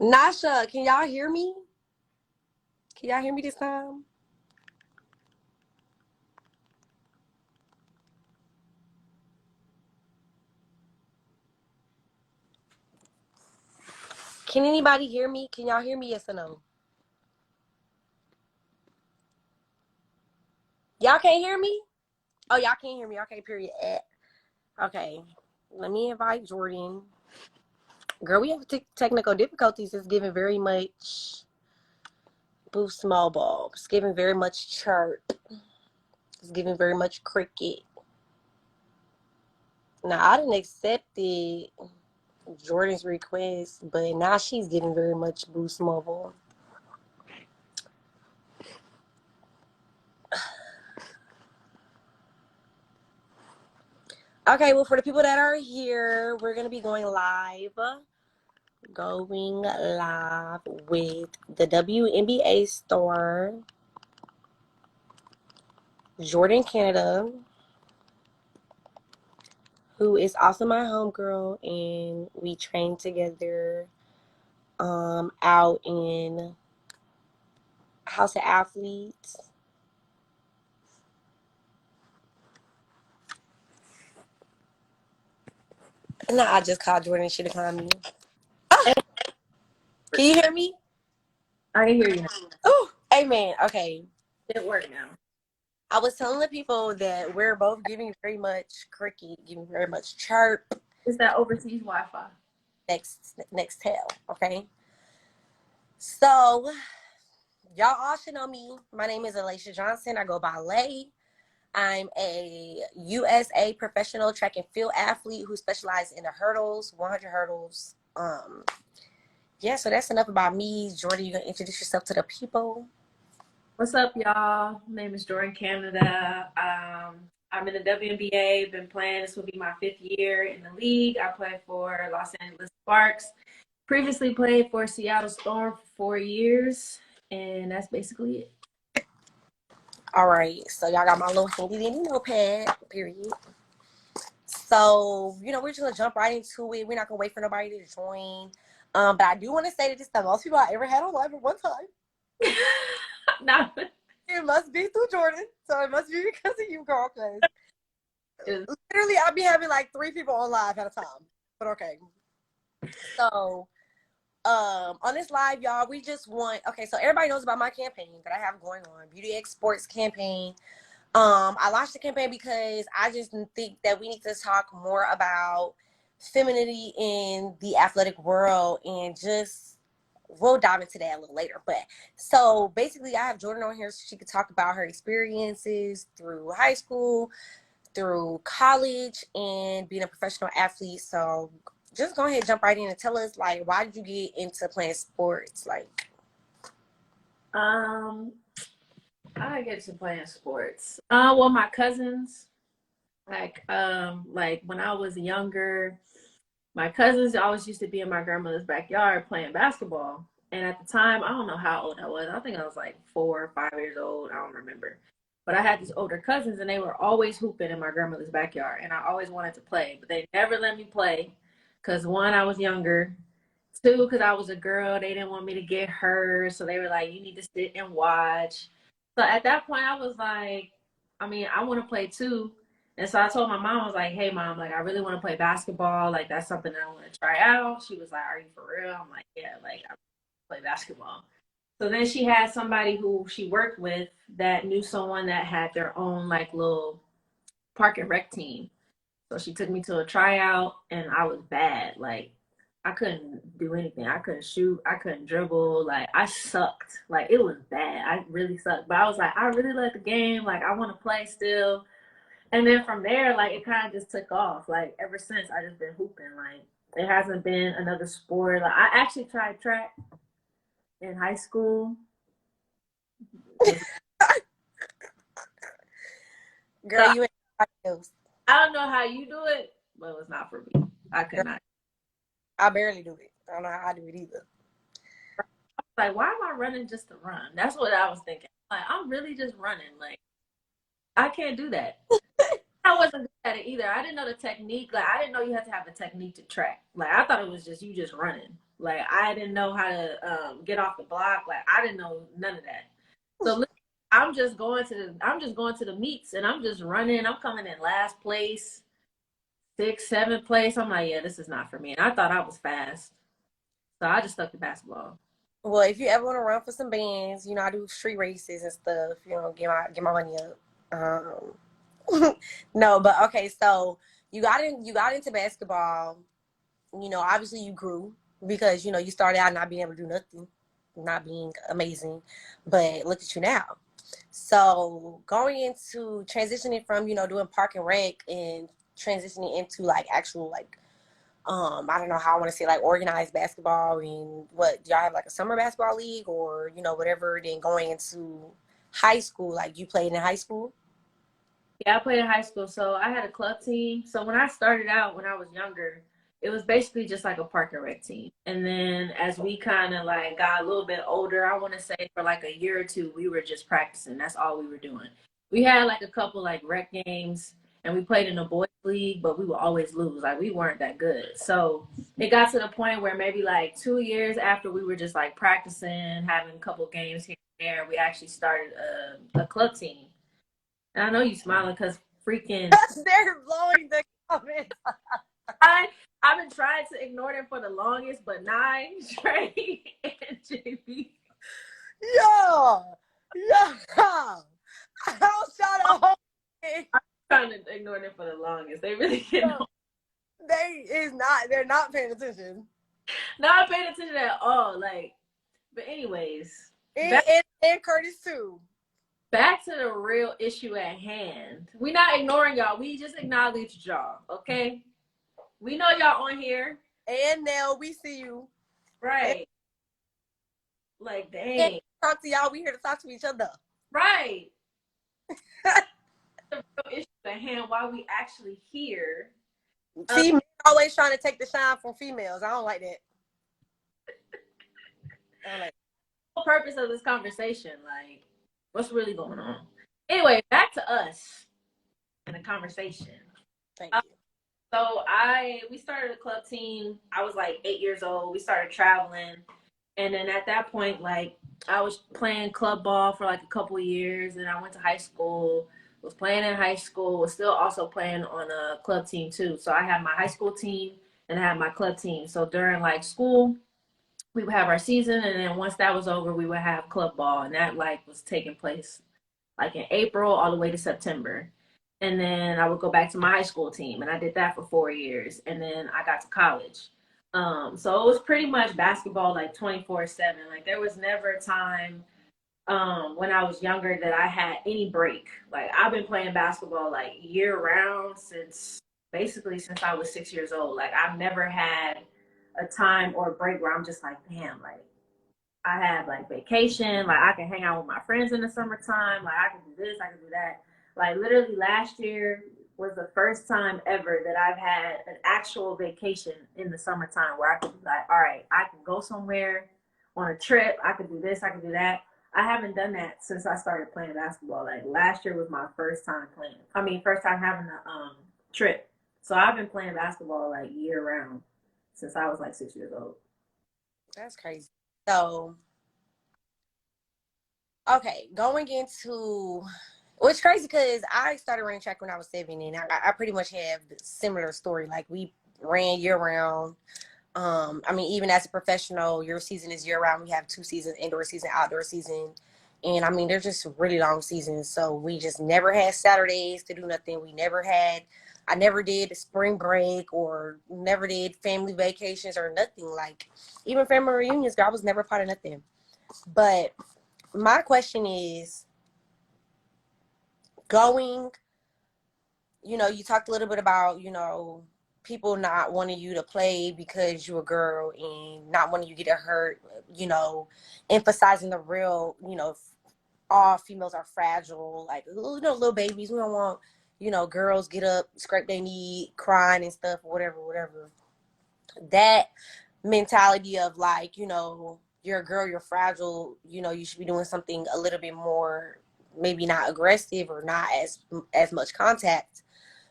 Nasha, can y'all hear me? Can y'all hear me this time? Can anybody hear me? Can y'all hear me? Yes or no? Y'all can't hear me? Oh, y'all can't hear me. Okay, period. Okay. Let me invite Jordan. Girl, we have technical difficulties. It's giving very much boost small ball. It's giving very much chirp. It's giving very much cricket. Now, I didn't accept Jordan's request, but now she's giving very much boost mobile. Okay, well, for the people that are here, we're going to be going live with the WNBA star, Jordan Canada, who is also my homegirl, and we train together out in House of Athletes. No, I just called Jordan. She declined me. Ah, can you hear me? I can hear you now. Oh, amen. Okay. It worked now. I was telling the people that we're both giving very much cricket, giving very much chirp. It's that overseas Wi-Fi. Next tell, okay? So y'all all should know me. My name is Alaysha Johnson. I go by Lay. I'm a USA professional track and field athlete who specializes in the hurdles, 100 hurdles. Yeah, so that's enough about me. Jordan, you gonna introduce yourself to the people? What's up, y'all? My name is Jordan Canada. I'm in the WNBA. Been playing. This will be my 5th year in the league. I play for Los Angeles Sparks. Previously played for Seattle Storm for 4 years, and that's basically it. All right, so y'all got my little handy dandy notepad, period. So, we're just gonna jump right into it. We're not gonna wait for nobody to join. But I do want to say that this is the most people I ever had on live at one time. Nah. It must be through Jordan, so it must be because of you, girl. Because literally, I'll be having like 3 people on live at a time. But okay. So, on this live, y'all, we just want. Okay, so everybody knows about my campaign that I have going on, Beauty X Sports campaign. I launched the campaign because I just think that we need to talk more about femininity in the athletic world, and just we'll dive into that a little later. But so basically, I have Jordan on here so she could talk about her experiences through high school, through college, and being a professional athlete. So just go ahead, jump right in and tell us, like, why did you get into playing sports? Like, Um, I get to playing sports. Well, my cousins, like when I was younger, my cousins always used to be in my grandmother's backyard playing basketball. And at the time, I don't know how old I was. I think I was like 4 or 5 years old. I don't remember. But I had these older cousins, and they were always hooping in my grandmother's backyard. And I always wanted to play, but they never let me play because one, I was younger. Two, because I was a girl. They didn't want me to get hurt. So they were like, you need to sit and watch. So at that point, I was like, I mean, I want to play too. And so I told my mom, I was like, hey, mom, like, I really want to play basketball. Like, that's something that I want to try out. She was like, are you for real? I'm like, yeah, like, I play basketball. So then she had somebody who she worked with that knew someone that had their own, like, little park and rec team. So she took me to a tryout, and I was bad. Like, I couldn't do anything. I couldn't shoot. I couldn't dribble. Like, I sucked. Like, it was bad. I really sucked. But I was like, I really like the game. Like, I want to play still. And then from there, like, it kind of just took off. Like, ever since, I just been hooping. Like, it hasn't been another sport. Like, I actually tried track in high school. girl, So you ain't else. I don't know how you do it, but it's not for me. I could Girl, not. I barely do it. I don't know how I do it either. Like, why am I running just to run? That's what I was thinking. Like, I'm really just running. Like, I can't do that. I wasn't good at it either. I didn't know the technique. Like, I didn't know you had to have a technique to track. Like, I thought it was just you just running. Like I didn't know how to get off the block. Like I didn't know none of that. So I'm just going to the meets and I'm just running. I'm coming in last place, sixth, seventh place. I'm like, yeah, this is not for me. And I thought I was fast. So I just stuck to basketball. Well, if you ever want to run for some bands, you know, I do street races and stuff, you know, get my money up. No, but okay, so you got into basketball, you know, obviously you grew because, you know, you started out not being able to do nothing, not being amazing, but look at you now. So going into transitioning from, you know, doing park and rec and transitioning into like actual like I don't know how I want to say like organized basketball and what do y'all have like a summer basketball league or, you know, whatever, then going into high school, like you played in high school? Yeah, I played in high school. So I had a club team. So when I started out when I was younger, it was basically just like a park and rec team. And then as we kind of like got a little bit older, I want to say for like a year or two, we were just practicing. That's all we were doing. We had like a couple like rec games and we played in a boys league, but we would always lose. Like we weren't that good. So it got to the point where maybe like 2 years after we were just like practicing, having a couple games here and there, we actually started a club team. And I know you smiling because freaking They're blowing the comments. I I've been trying to ignore them for the longest, but Nine, Trey, and JB. Yeah, yeah. I was trying to hold it. I'm trying to ignore them for the longest. They really get on. They're not paying attention. Not paying attention at all. Like, but anyways, And, back and, and Curtis too. back to the real issue at hand. We not ignoring y'all. We just acknowledge y'all. Okay, we know y'all on here, And now we see you. right? Like, And dang, talk to y'all. We here to talk to each other. right. The real issue at hand. Why we actually here. See, men always trying to take the shine from females. I don't like that. I don't like The purpose of this conversation, like, what's really going on? Anyway, back to us and the conversation. that. Thank you. So we started a club team. I was like 8 years old. We started traveling, and then at that point, like I was playing club ball for like a couple of years, and I went to high school. Was playing in high school. Was still also playing on a club team too. So I had my high school team and I had my club team. So during like school, we would have our season, and then once that was over, we would have club ball, and that like was taking place like in April all the way to September. And then I would go back to my high school team, and I did that for 4 years, and then I got to college. So it was pretty much basketball like 24/7. Like there was never a time when I was younger that I had any break. Like I've been playing basketball like year round since basically since I was 6 years old. Like I've never had a time or a break where I'm just like, damn, like I have like vacation, like I can hang out with my friends in the summertime, like I can do this, I can do that. Like literally last year was the first time ever that I've had an actual vacation in the summertime where I could be like, all right, I can go somewhere on a trip, I could do this, I could do that. I haven't done that since I started playing basketball. Like last year was my first time playing. I mean, first time having a trip. So I've been playing basketball like year round since I was like 6 years old. That's crazy. So, okay, going into which crazy because I started running track when I was 7, and I pretty much have a similar story. Like we ran year round. I mean, even as a professional, your season is year round. We have 2 seasons: indoor season, outdoor season, and I mean they're just really long seasons. So we just never had Saturdays to do nothing. I never did spring break or never did family vacations or nothing. Like even family reunions, girl, I was never part of nothing. But my question is going, you know, you talked a little bit about, you know, people not wanting you to play because you're a girl and not wanting you to get hurt, you know, emphasizing the real, you know, all females are fragile, like, you know, little babies. We don't want, you know, girls get up, scrape their knee, crying and stuff, whatever. That mentality of like, you know, you're a girl, you're fragile, you know, you should be doing something a little bit more, maybe not aggressive or not as much contact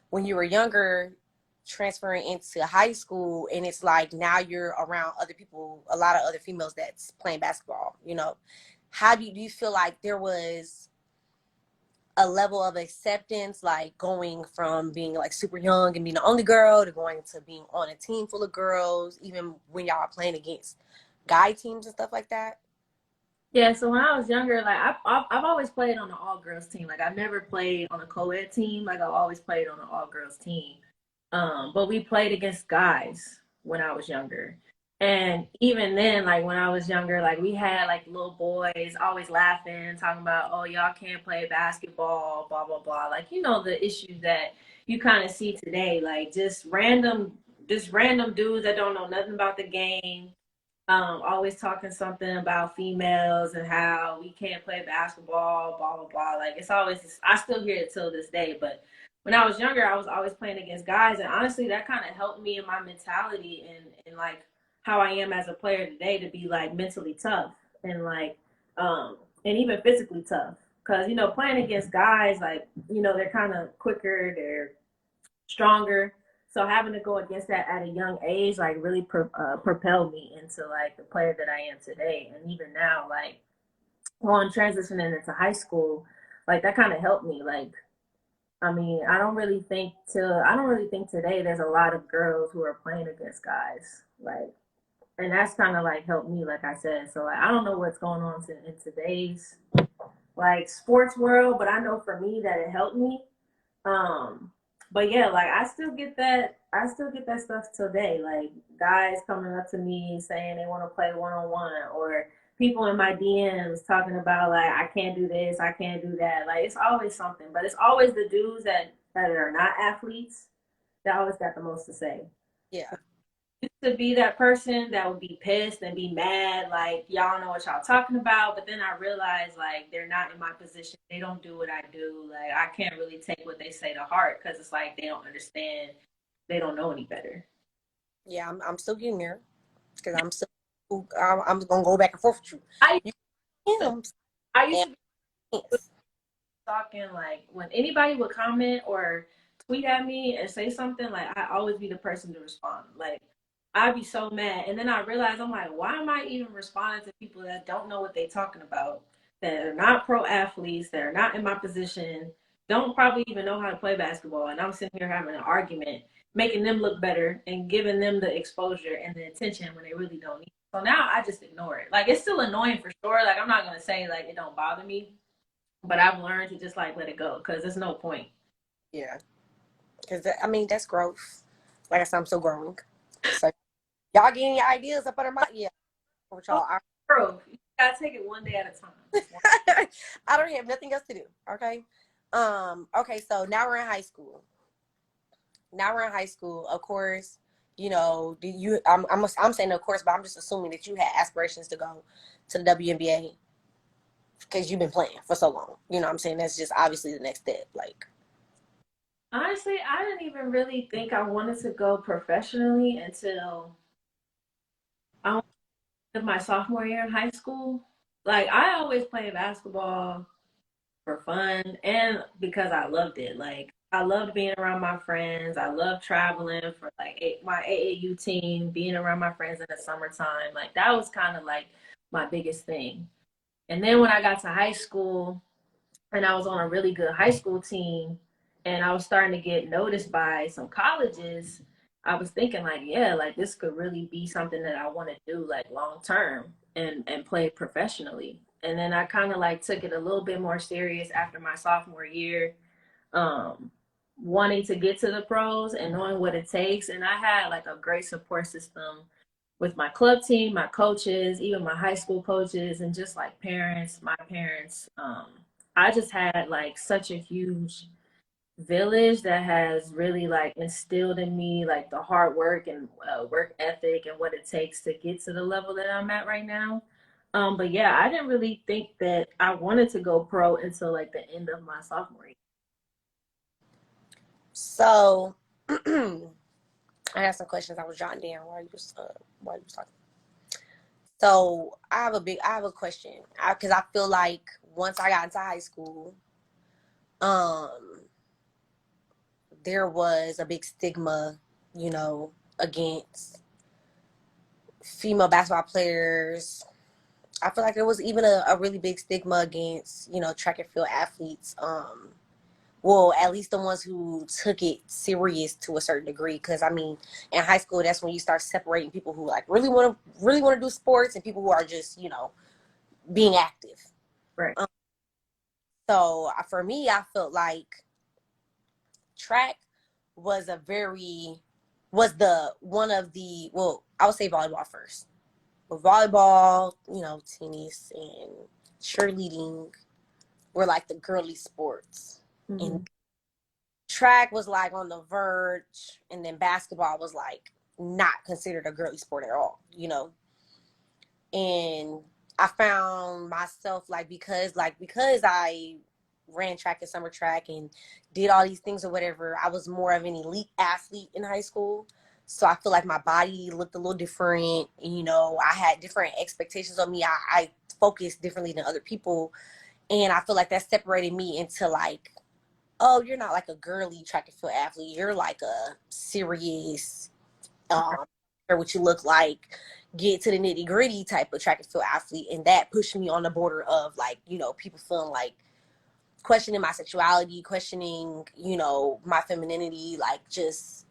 when you were younger. transferring into high school, and it's like now you're around other people, a lot of other females that's playing basketball, you know, how do you feel like there was a level of acceptance, like going from being like super young and being the only girl to going to being on a team full of girls, even when y'all are playing against guy teams and stuff like that? Yeah, so when I was younger, like I've always played on an all girls team. Like I've never played on a co-ed team. Like I've always played on an all girls team. But we played against guys when I was younger. And even then, like when I was younger, like we had like little boys always laughing, talking about, oh, y'all can't play basketball, blah, blah, blah. Like, you know, the issues that you kind of see today, like just random dudes that don't know nothing about the game, always talking something about females and how we can't play basketball, blah, blah, blah. Like it's always, I still hear it till this day, but when I was younger, I was always playing against guys, and honestly, that kind of helped me in my mentality and like how I am as a player today to be like mentally tough and like and even physically tough. Cause you know, playing against guys, like you know, they're kind of quicker, they're stronger. So having to go against that at a young age, like really propelled me into like the player that I am today. And even now, like on transitioning into high school, like that kind of helped me. Like I mean, I don't really think today there's a lot of girls who are playing against guys. Like, and that's kind of like helped me, like I said. So like, I don't know what's going on in today's like sports world, but I know for me that it helped me. Um, but yeah, like I still get that stuff today. Like guys coming up to me saying they want to play one on one, or people in my DMs talking about like I can't do this, I can't do that. Like it's always something, but it's always the dudes that are not athletes that always got the most to say. Yeah. Used to be that person that would be pissed and be mad, like y'all know what y'all talking about. But then I realized like they're not in my position. They don't do what I do. Like I can't really take what they say to heart because it's like they don't understand. They don't know any better. Yeah, I'm still getting there because I'm gonna go back and forth with you. I You am. I used to be talking like when anybody would comment or tweet at me and say something, like I always be the person to respond. Like I'd be so mad, and then I realized I'm like, why am I even responding to people that don't know what they're talking about, that are not pro athletes, that are not in my position, don't probably even know how to play basketball, and I'm sitting here having an argument, making them look better and giving them the exposure and the attention when they really don't need it. So now I just ignore it. Like it's still annoying for sure. Like I'm not gonna say like it don't bother me, but I've learned to just like let it go because there's no point. Yeah, because I mean that's growth. Like I said, I'm still growing. So y'all getting your ideas up under my with Oh, y'all. bro, you gotta take it one day at a time. I don't have nothing else to do. Okay. Okay. So now we're in high school. Now we're in high school. Of course, you know. Do you? I'm saying of course, but I'm just assuming that you had aspirations to go to the WNBA because you've been playing for so long. You know what I'm saying? That's just obviously the next step. Like, Honestly, I didn't even really think I wanted to go professionally until I was my sophomore year in high school. Like I always played basketball for fun and because I loved it. Like I loved being around my friends. I loved traveling for like my AAU team, being around my friends in the summertime. Like that was kind of like my biggest thing. And then when I got to high school, and I was on a really good high school team and I was starting to get noticed by some colleges, I was thinking like, yeah, like this could really be something that I want to do like long term and play professionally. And then I kind of like took it a little bit more serious after my sophomore year, um, wanting to get to the pros and knowing what it takes. And I had like a great support system with my club team, my coaches, even my high school coaches, and just like parents, my parents. I just had like such a huge village that has really like instilled in me like the hard work and work ethic and what it takes to get to the level that I'm at right now. But yeah, I didn't really think that I wanted to go pro until like the end of my sophomore year. so I have some questions I was jotting down while you was talking. So I have a question because I feel like once I got into high school, um, there was a big stigma. you know, against female basketball players. I feel like there was even a really big stigma against, you know, track and field athletes. Well, at least the ones who took it serious to a certain degree. Because I mean, in high school, that's when you start separating people who like really want to do sports and people who are just, you know, being active. Right. Um, so for me, I felt like track was was the one of the, well, I would say volleyball first. But volleyball, you know, tennis and cheerleading were like the girly sports. Mm-hmm. And track was like on the verge, and then basketball was like not considered a girly sport at all, you know. And I found myself because I ran track and summer track and did all these things or whatever, I was more of an elite athlete in high school. So I feel like my body looked a little different. You know, I had different expectations on me. I focused differently than other people. And I feel like that separated me into like, oh, you're not like a girly track and field athlete. You're like a serious, what you look like, get to the nitty gritty type of track and field athlete. And that pushed me on the border of like, you know, people feeling like questioning my sexuality, questioning, you know, my femininity, like just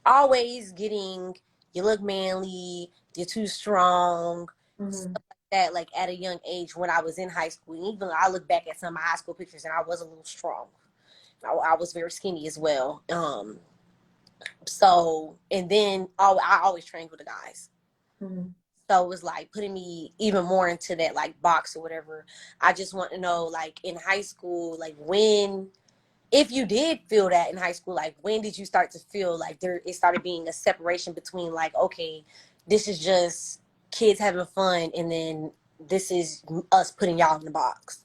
always getting, you look manly, you're too strong, stuff Mm-hmm. like that, like at a young age when I was in high school. And even I look back at some of my high school pictures and I was a little strong. I was very skinny as well. So, and then I always trained with the guys. Mm-hmm. So it was like putting me even more into that like box or whatever. I just want to know, like in high school, like when, if you did feel that in high school, like when did you start to feel like it started being a separation between like, okay, this is just kids having fun, and then this is us putting y'all in the box.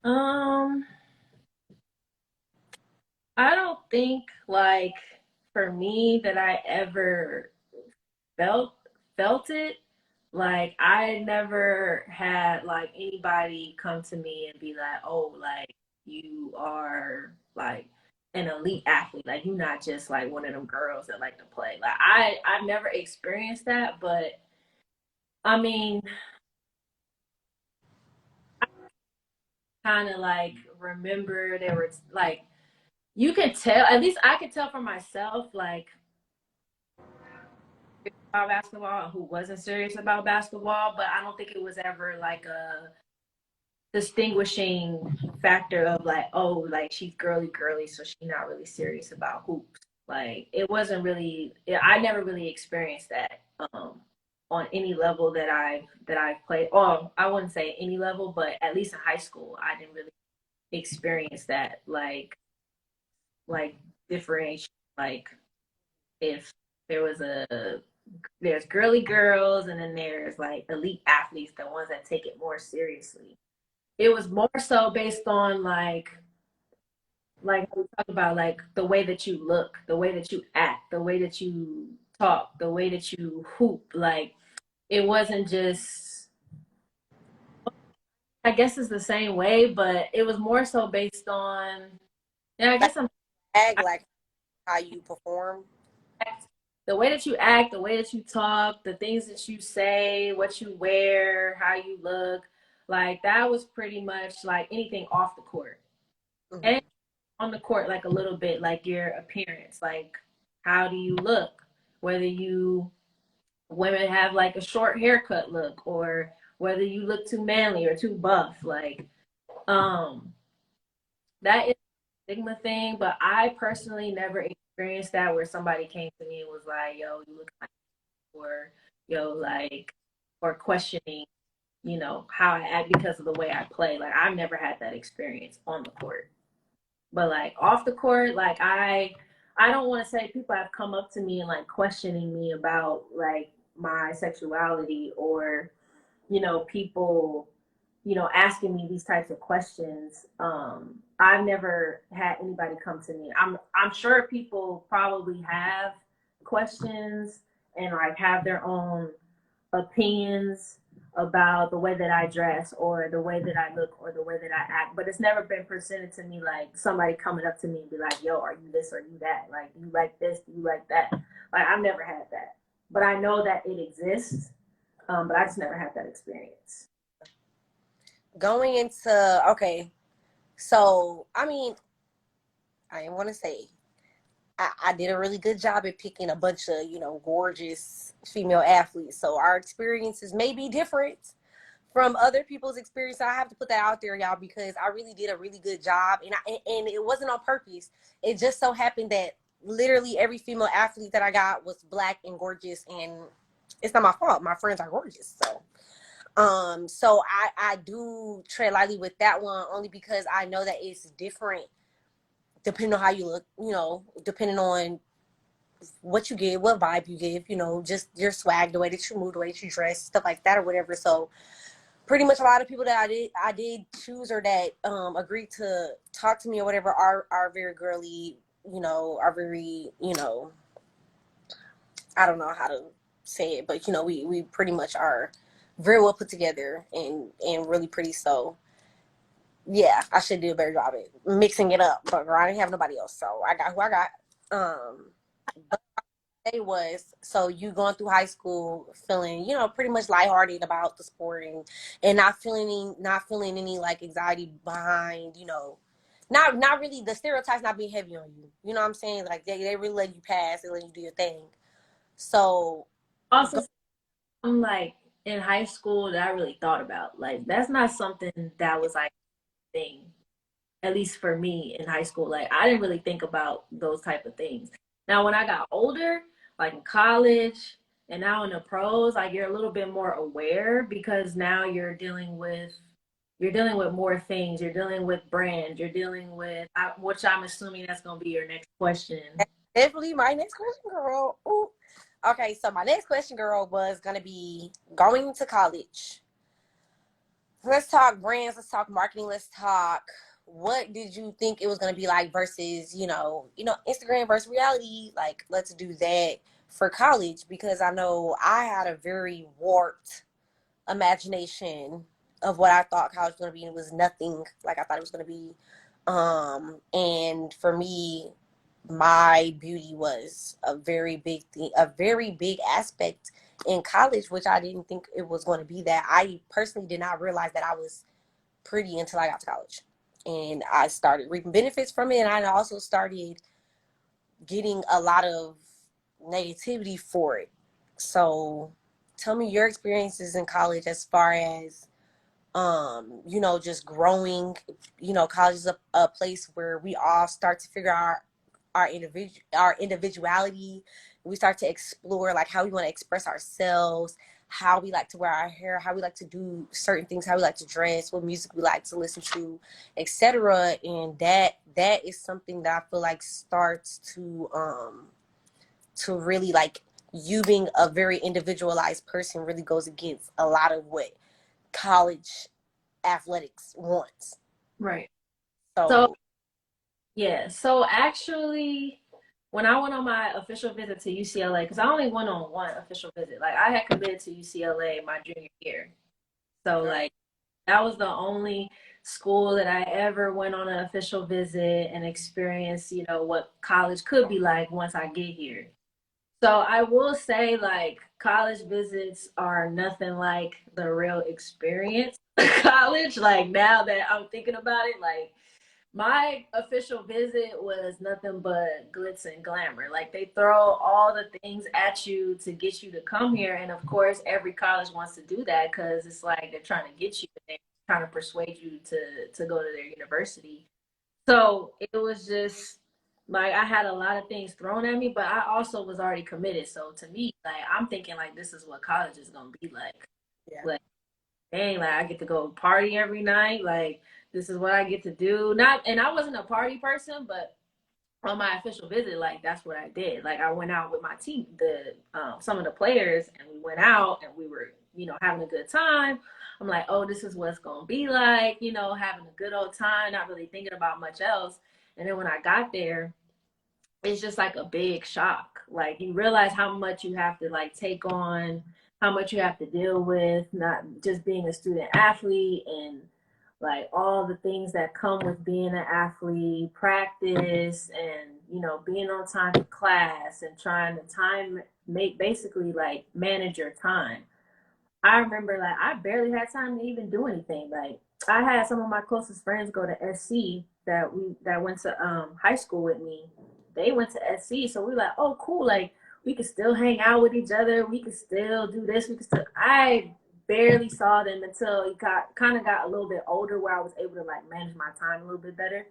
Um, I don't think like for me that I ever felt felt it. Like I never had like anybody come to me and be like, "Oh, like you are like an elite athlete. Like you're not just like one of them girls that like to play." Like I've never experienced that, but I mean, kind of like remember there was like you can tell, at least I could tell for myself, like about basketball and who wasn't serious about basketball, but I don't think it was ever like a distinguishing factor of like, oh, like she's girly, so she's not really serious about hoops. Like it wasn't really, I never really experienced that on any level that I've played. Oh, I wouldn't say any level, but at least in high school, I didn't really experience that like differentiation. Like if there was there's girly girls and then there's like elite athletes, the ones that take it more seriously. It was more so based on like we talk about like the way that you look, the way that you act, the way that you talk, the way that you hoop. Like it wasn't just, I guess it's the same way, but it was more so based on, yeah, I Like guess I'm ag, like how you perform. the way that you act, the way that you talk, the things that you say, what you wear, how you look. Like that was pretty much like anything off the court. And Mm-hmm. on the court, like a little bit, like your appearance, like how do you look? Whether you women have like a short haircut look, or whether you look too manly or too buff, like um that is a stigma thing. But I personally never experienced that where somebody came to me and was like, "Yo, you look like," or "Yo, like," or questioning, how I act because of the way I play. Like I've never had that experience on the court. But like off the court, like I don't want to say people have come up to me and like questioning me about like my sexuality, or people asking me these types of questions. I've never had anybody come to me. I'm sure people probably have questions and like have their own opinions, about the way that I dress or the way that I look or the way that I act, but it's never been presented to me like somebody coming up to me and be like, yo, are you this or you that? Like, do you like this? Do you like that? Like, I've never had that, but I know that it exists. But I just never had that experience. Going into, okay, so I mean, I want to say I did a really good job at picking a bunch of, gorgeous female athletes. So our experiences may be different from other people's experience. I have to put that out there, y'all, because I really did a really good job, and it wasn't on purpose. It just so happened that literally every female athlete that I got was black and gorgeous, and it's not my fault. My friends are gorgeous, so I do tread lightly with that one only because I know that it's different depending on how you look, depending on what you give, what vibe you give, just your swag, the way that you move, the way that you dress, stuff like that or whatever. So pretty much a lot of people that I did choose or that agreed to talk to me or whatever are very girly, are very, I don't know how to say it, but we pretty much are very well put together and really pretty. So yeah, I should do a better job at mixing it up, but girl, I didn't have nobody else, so I got who I got. But it was, so you going through high school feeling, pretty much lighthearted about the sport and not feeling any like anxiety behind, not really the stereotypes not being heavy on you. You know what I'm saying? Like they really let you pass, they let you do your thing. So Also, I'm like in high school that I really thought about. Like, that's not something that was like a thing, at least for me in high school. Like, I didn't really think about those type of things. Now, when I got older, like in college and now in the pros, like you're a little bit more aware because now you're dealing with more things. You're dealing with brands. You're dealing with, which I'm assuming that's going to be your next question. definitely my next question, girl. Ooh. Okay, so my next question, girl, was gonna be going to college. Let's talk brands. Let's talk marketing. Let's talk. What did you think it was gonna be like versus Instagram versus reality? Like, let's do that for college because I know I had a very warped imagination of what I thought college was gonna be, and it was nothing like I thought it was gonna be. And for me, my beauty was a very big thing, a very big aspect in college, which I didn't think it was going to be that. I personally did not realize that I was pretty until I got to college. And I started reaping benefits from it. And I also started getting a lot of negativity for it. So tell me your experiences in college as far as just growing. College is a place where we all start to figure out our individuality. We start to explore like how we want to express ourselves, how we like to wear our hair, how we like to do certain things, how we like to dress, what music we like to listen to, etc. And that is something that I feel like starts to really, like, you being a very individualized person really goes against a lot of what college athletics wants. Right. So, So yeah. So actually, when I went on my official visit to UCLA, because I only went on one official visit, like I had committed to UCLA my junior year. So like that was the only school that I ever went on an official visit and experienced, what college could be like once I get here. So I will say, like, college visits are nothing like the real experience. College, like, now that I'm thinking about it, like, my official visit was nothing but glitz and glamour. Like, they throw all the things at you to get you to come here. And of course, every college wants to do that because it's like they're trying to get you, they're trying to persuade you to go to their university. So it was just like I had a lot of things thrown at me, but I also was already committed. So to me, like I'm thinking like this is what college is gonna be like. yeah. Like, dang, like I get to go party every night. Like this is what I get to do. Not, and I wasn't a party person, but on my official visit, like that's what I did. Like I went out with my team, the some of the players, and we went out and we were, having a good time. I'm like, oh, this is what it's gonna be like, having a good old time, not really thinking about much else. And then when I got there, it's just like a big shock. Like you realize how much you have to like take on how much you have to deal with, not just being a student athlete and like all the things that come with being an athlete, practice and, you know, being on time for class and trying to basically like manage your time. I remember like I barely had time to even do anything. Like I had some of my closest friends go to SC that went to high school with me. They went to SC, so we were like, oh cool, like we could still hang out with each other. We could still do this. We could still. I barely saw them until it got a little bit older, where I was able to like manage my time a little bit better.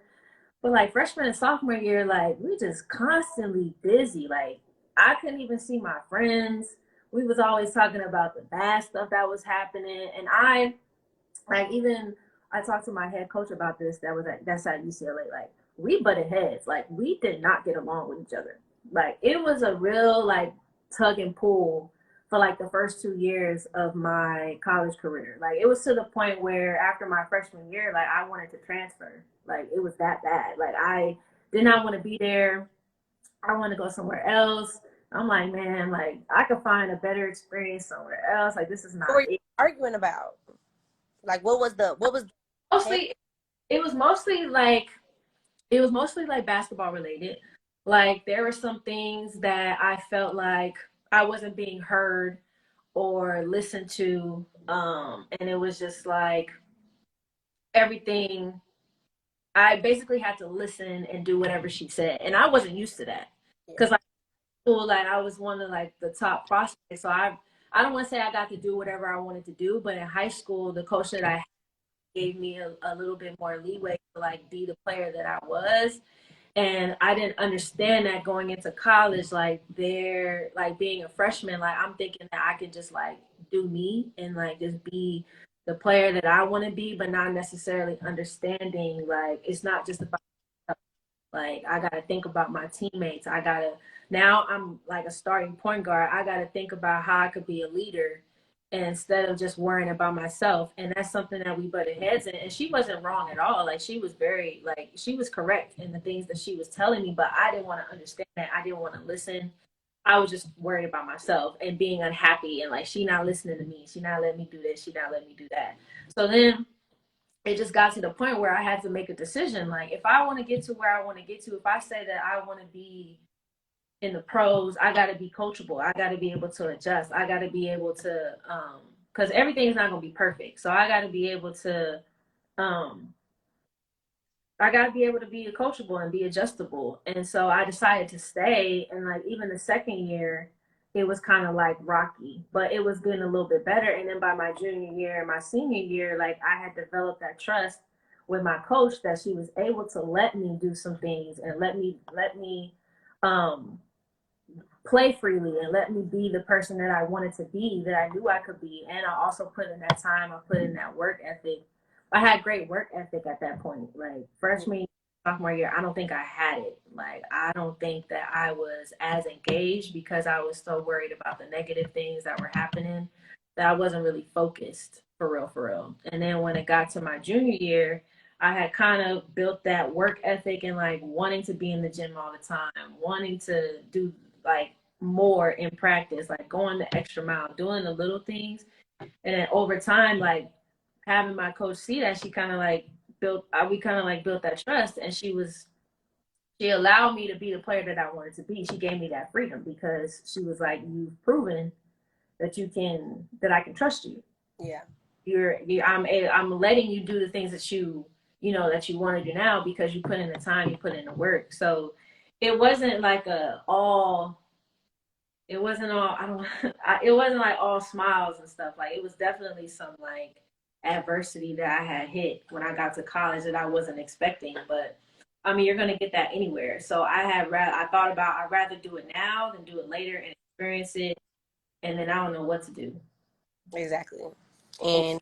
But like freshman and sophomore year, like we just constantly busy. Like I couldn't even see my friends. We was always talking about the bad stuff that was happening. And I like even I talked to my head coach about this that's at UCLA. Like we butted heads. Like we did not get along with each other. Like it was a real like tug and pull for like the first 2 years of my college career. Like it was to the point where after my freshman year, like I wanted to transfer. Like it was that bad. Like I did not want to be there. I want to go somewhere else. I'm like, man, like I could find a better experience somewhere else. Like this is not What were you it. arguing about? Like, what was the Mostly, it was mostly like basketball related. Like there were some things that I felt like I wasn't being heard or listened to, and it was just like everything. I basically had to listen and do whatever she said, and I wasn't used to that because like like I was one of like the top prospects, so I don't want to say I got to do whatever I wanted to do, but in high school, the coach that I had gave me a little bit more leeway to like be the player that I was. And I didn't understand that going into college, like they're like being a freshman, like I'm thinking that I can just like do me and like just be the player that I want to be, but not necessarily understanding like it's not just about like I gotta think about my teammates. Now I'm like a starting point guard. I gotta think about how I could be a leader instead of just worrying about myself. And that's something that we butted heads in. And she wasn't wrong at all. Like she was very like she was correct in the things that she was telling me, but I didn't want to understand that. I didn't want to listen. I was just worried about myself and being unhappy and like she not listening to me. She not letting me do this. She not letting me do that. So then it just got to the point where I had to make a decision. Like, if I want to get to where I want to get to, if I say that I want to be in the pros, I got to be coachable. I got to be able to adjust. I got to be able to, because everything is not going to be perfect. So I got to be able to, um, I got to be able to be coachable and be adjustable. And so I decided to stay. And like, even the second year, it was kind of like rocky, but it was getting a little bit better. And then by my junior year and my senior year, like I had developed that trust with my coach that she was able to let me do some things and let me um, play freely and let me be the person that I wanted to be, that I knew I could be. And I also put in that time, I put in that work ethic. I had great work ethic at that point. Like freshman, sophomore year, I don't think I had it. Like I don't think that I was as engaged because I was so worried about the negative things that were happening that I wasn't really focused for real, for real. And then when it got to my junior year, I had kind of built that work ethic and like wanting to be in the gym all the time, wanting to do like more in practice, like going the extra mile, doing the little things. And then over time, like having my coach see that, she kind of like we kind of like built that trust. And she allowed me to be the player that I wanted to be. She gave me that freedom because she was like, you've proven that I can trust you. Yeah. I'm letting you do the things that that you want to do now because you put in the time, you put in the work. So it wasn't like it wasn't all I don't it wasn't like all smiles and stuff. Like it was definitely some like adversity that I had hit when I got to college that I wasn't expecting. But I mean, you're gonna get that anywhere. So I thought about I'd rather do it now than do it later and experience it, and then I don't know what to do. Exactly. And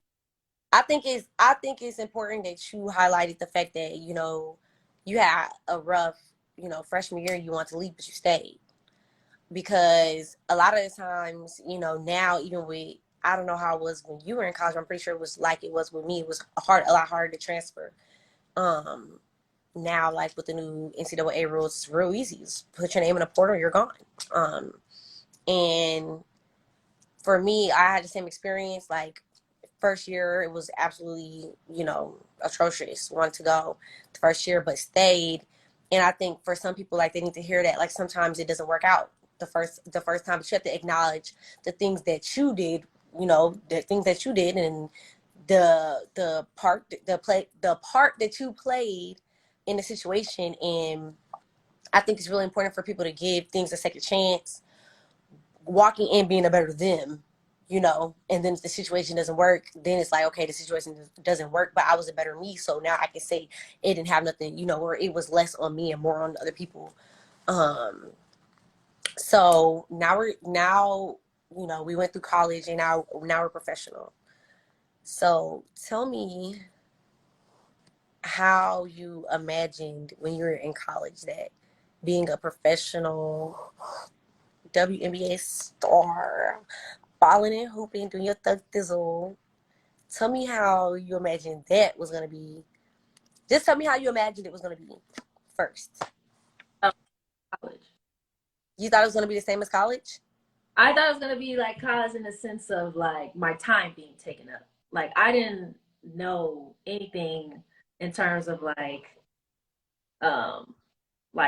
I think it's important that you highlighted the fact that, you had a rough, freshman year, you want to leave, but you stayed. Because a lot of the times, now even with, I don't know how it was when you were in college, I'm pretty sure it was like it was with me. It was a lot harder to transfer. Um, Now, like with the new NCAA rules, it's real easy. Just put your name in a portal, you're gone. And for me, I had the same experience. Like, first year, it was absolutely, atrocious. Wanted to go the first year, but stayed. And I think for some people, like, they need to hear that. Like, sometimes it doesn't work out the first time. But you have to acknowledge the things that you did. The things that you did, and the part that you played in the situation. And I think it's really important for people to give things a second chance, walking in being a better them, and then if the situation doesn't work, then it's like, okay, the situation doesn't work, but I was a better me, so now I can say it didn't have nothing, or it was less on me and more on other people. So now we went through college, and now we're professional. So tell me how you imagined when you were in college that being a professional WNBA star, balling and hooping, doing your thug thizzle. Tell me how you imagined that was gonna be. Just tell me how you imagined it was gonna be first. Oh, college. You thought it was gonna be the same as college? I thought it was gonna be like college in the sense of like my time being taken up. Like I didn't know anything in terms of um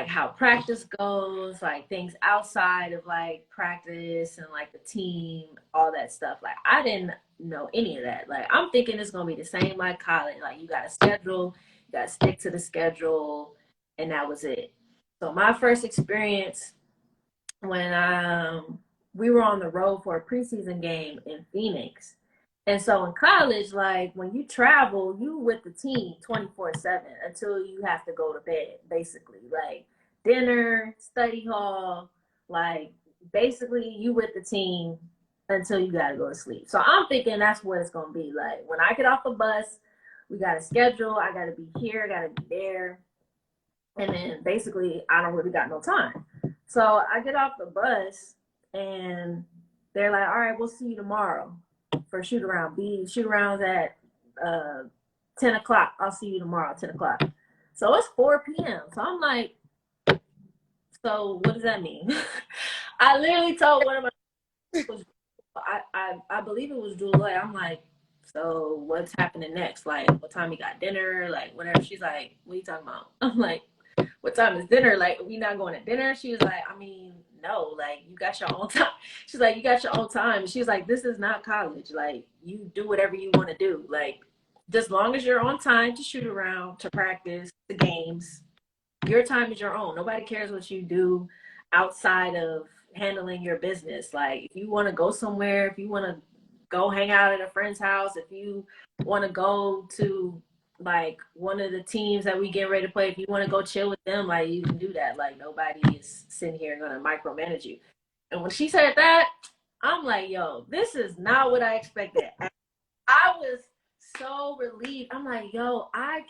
how practice goes, like things outside of like practice and like the team, all that stuff. Like I didn't know any of that. Like I'm thinking it's gonna be the same like college. Like you got a schedule, you got to stick to the schedule, and that was it. So my first experience when we were on the road for a preseason game in Phoenix. And so in college, like when you travel, you with the team 24/7 until you have to go to bed, basically. Like dinner, study hall, like basically you with the team until you gotta go to sleep. So I'm thinking that's what it's gonna be. Like when I get off the bus, we got a schedule, I gotta be here, I gotta be there. And then basically I don't really got no time. So I get off the bus and they're like, all right, we'll see you tomorrow for shoot around. Shoot arounds at 10 o'clock. I'll see you tomorrow at 10 o'clock. So it's 4 p.m. So I'm like, so what does that mean? I literally told one of my, I believe it was Julie. I'm like, so what's happening next? Like, what time you got dinner? Like, whatever. She's like, what are you talking about? I'm like, what time is dinner? Like, we not going to dinner? She was like, I mean, no, like, you got your own time. She's like, you got your own time. And she's like, this is not college. Like, you do whatever you want to do. Like, just long as you're on time to shoot around, to practice, the games, your time is your own. Nobody cares what you do outside of handling your business. Like, if you want to go somewhere, if you want to go hang out at a friend's house, if you want to go to like one of the teams that we get ready to play, if you want to go chill with them, like you can do that. Like nobody is sitting here and gonna micromanage you. And when she said that, I'm like, yo, this is not what I expected. I was so relieved. I'm like, yo, I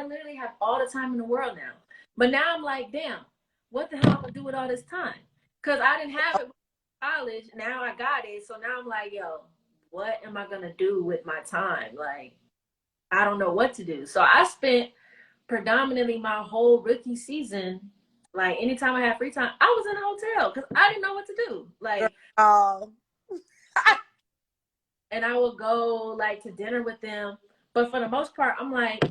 literally have all the time in the world now. But now I'm like, damn, what the hell am I gonna do with all this time? Because I didn't have it with college. Now I got it. So now I'm like, yo, what am I gonna do with my time? Like, I don't know what to do. So I spent predominantly my whole rookie season, like anytime I had free time, I was in a hotel because I didn't know what to do. Like, and I would go like to dinner with them. But for the most part, I'm like,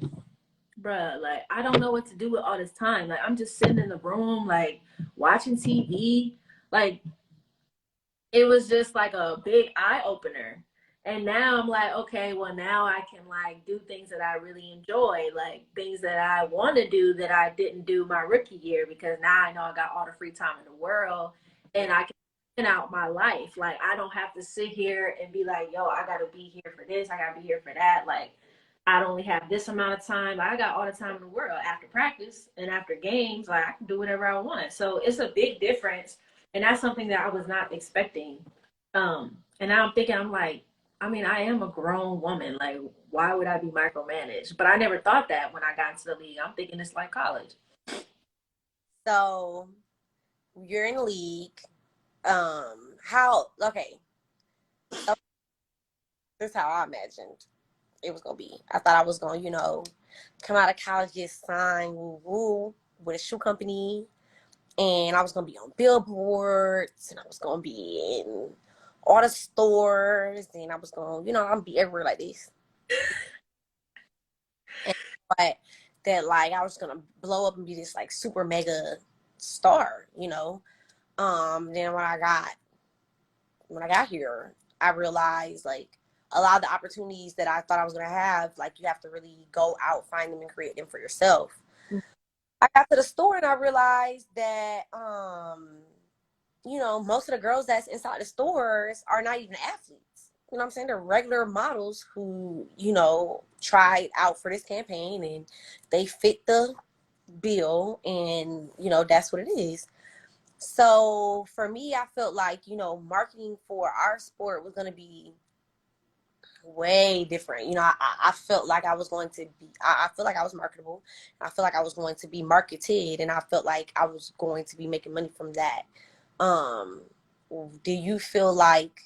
bruh, like I don't know what to do with all this time. Like I'm just sitting in the room, like watching TV. Like it was just like a big eye opener. And now I'm like, okay, well now I can like do things that I really enjoy, like things that I want to do that I didn't do my rookie year because now I know I got all the free time in the world and I can plan out my life. Like I don't have to sit here and be like, yo, I gotta be here for this, I gotta be here for that. Like I only have this amount of time. I got all the time in the world after practice and after games. Like I can do whatever I want. So it's a big difference, and that's something that I was not expecting. And now I'm thinking, I'm like, I mean, I am a grown woman. Like, why would I be micromanaged? But I never thought that when I got into the league. I'm thinking it's like college. So you're in the league. How? Okay, so this is how I imagined it was gonna be. I thought I was gonna, come out of college, get signed, woo woo, with a shoe company, and I was gonna be on billboards, and I was gonna be in all the stores, and I was going, I'm gonna be everywhere like this. And but that like I was gonna blow up and be this like super mega star. Then when I got here, I realized like a lot of the opportunities that I thought I was gonna have, like you have to really go out, find them, and create them for yourself. I got to the store and I realized that most of the girls that's inside the stores are not even athletes. You know what I'm saying? They're regular models who, tried out for this campaign and they fit the bill, and that's what it is. So for me, I felt like, marketing for our sport was going to be way different. I felt like I was going to be, I feel like I was marketable. I feel like I was going to be marketed, and I felt like I was going to be making money from that. Um, do you feel like,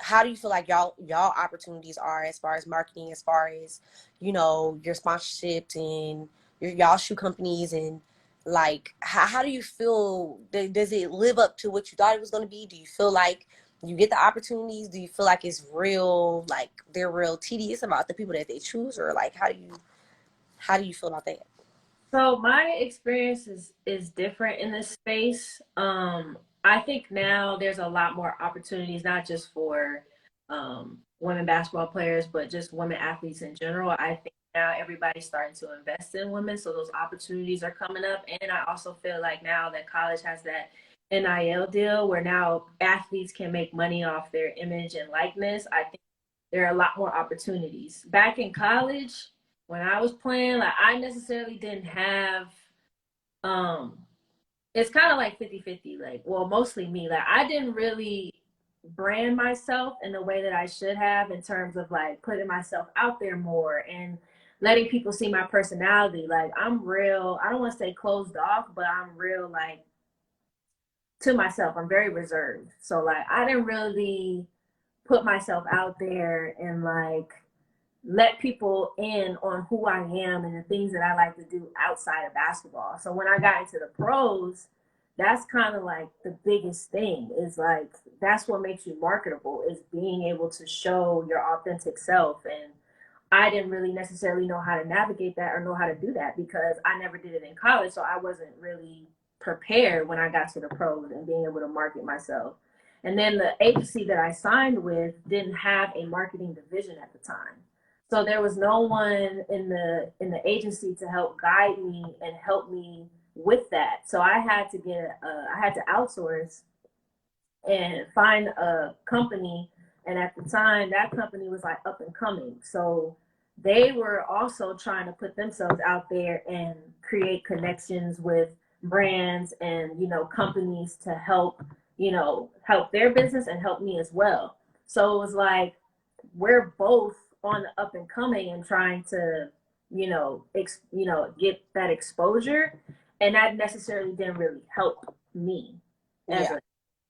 how do you feel like y'all opportunities are as far as marketing, as far as, your sponsorships and y'all shoe companies, and like, how do you feel? Does it live up to what you thought it was going to be? Do you feel like you get the opportunities? Do you feel like it's real, like they're real tedious about the people that they choose, or like how do you feel about that? So my experience is different in this space. I think now there's a lot more opportunities, not just for women basketball players, but just women athletes in general. I think now everybody's starting to invest in women, so those opportunities are coming up. And I also feel like now that college has that NIL deal where now athletes can make money off their image and likeness, I think there are a lot more opportunities. Back in college, when I was playing, like I necessarily didn't have um it's kind of like 50-50. Like, well, mostly me. Like I didn't really brand myself in the way that I should have in terms of like putting myself out there more and letting people see my personality. Like I'm real, I don't want to say closed off, but I'm real like to myself. I'm very reserved. So like I didn't really put myself out there and like let people in on who I am and the things that I like to do outside of basketball. So when I got into the pros, that's kind of like the biggest thing is like that's what makes you marketable is being able to show your authentic self. And I didn't really necessarily know how to navigate that or know how to do that because I never did it in college. So I wasn't really prepared when I got to the pros and being able to market myself. And then the agency that I signed with didn't have a marketing division at the time. So there was no one in the agency to help guide me and help me with that. So I had to I had to outsource and find a company. And at the time, that company was like up and coming. So they were also trying to put themselves out there and create connections with brands and, companies to help their business and help me as well. So it was like, we're both on the up and coming and trying to, get that exposure. And that necessarily didn't really help me as Yeah. a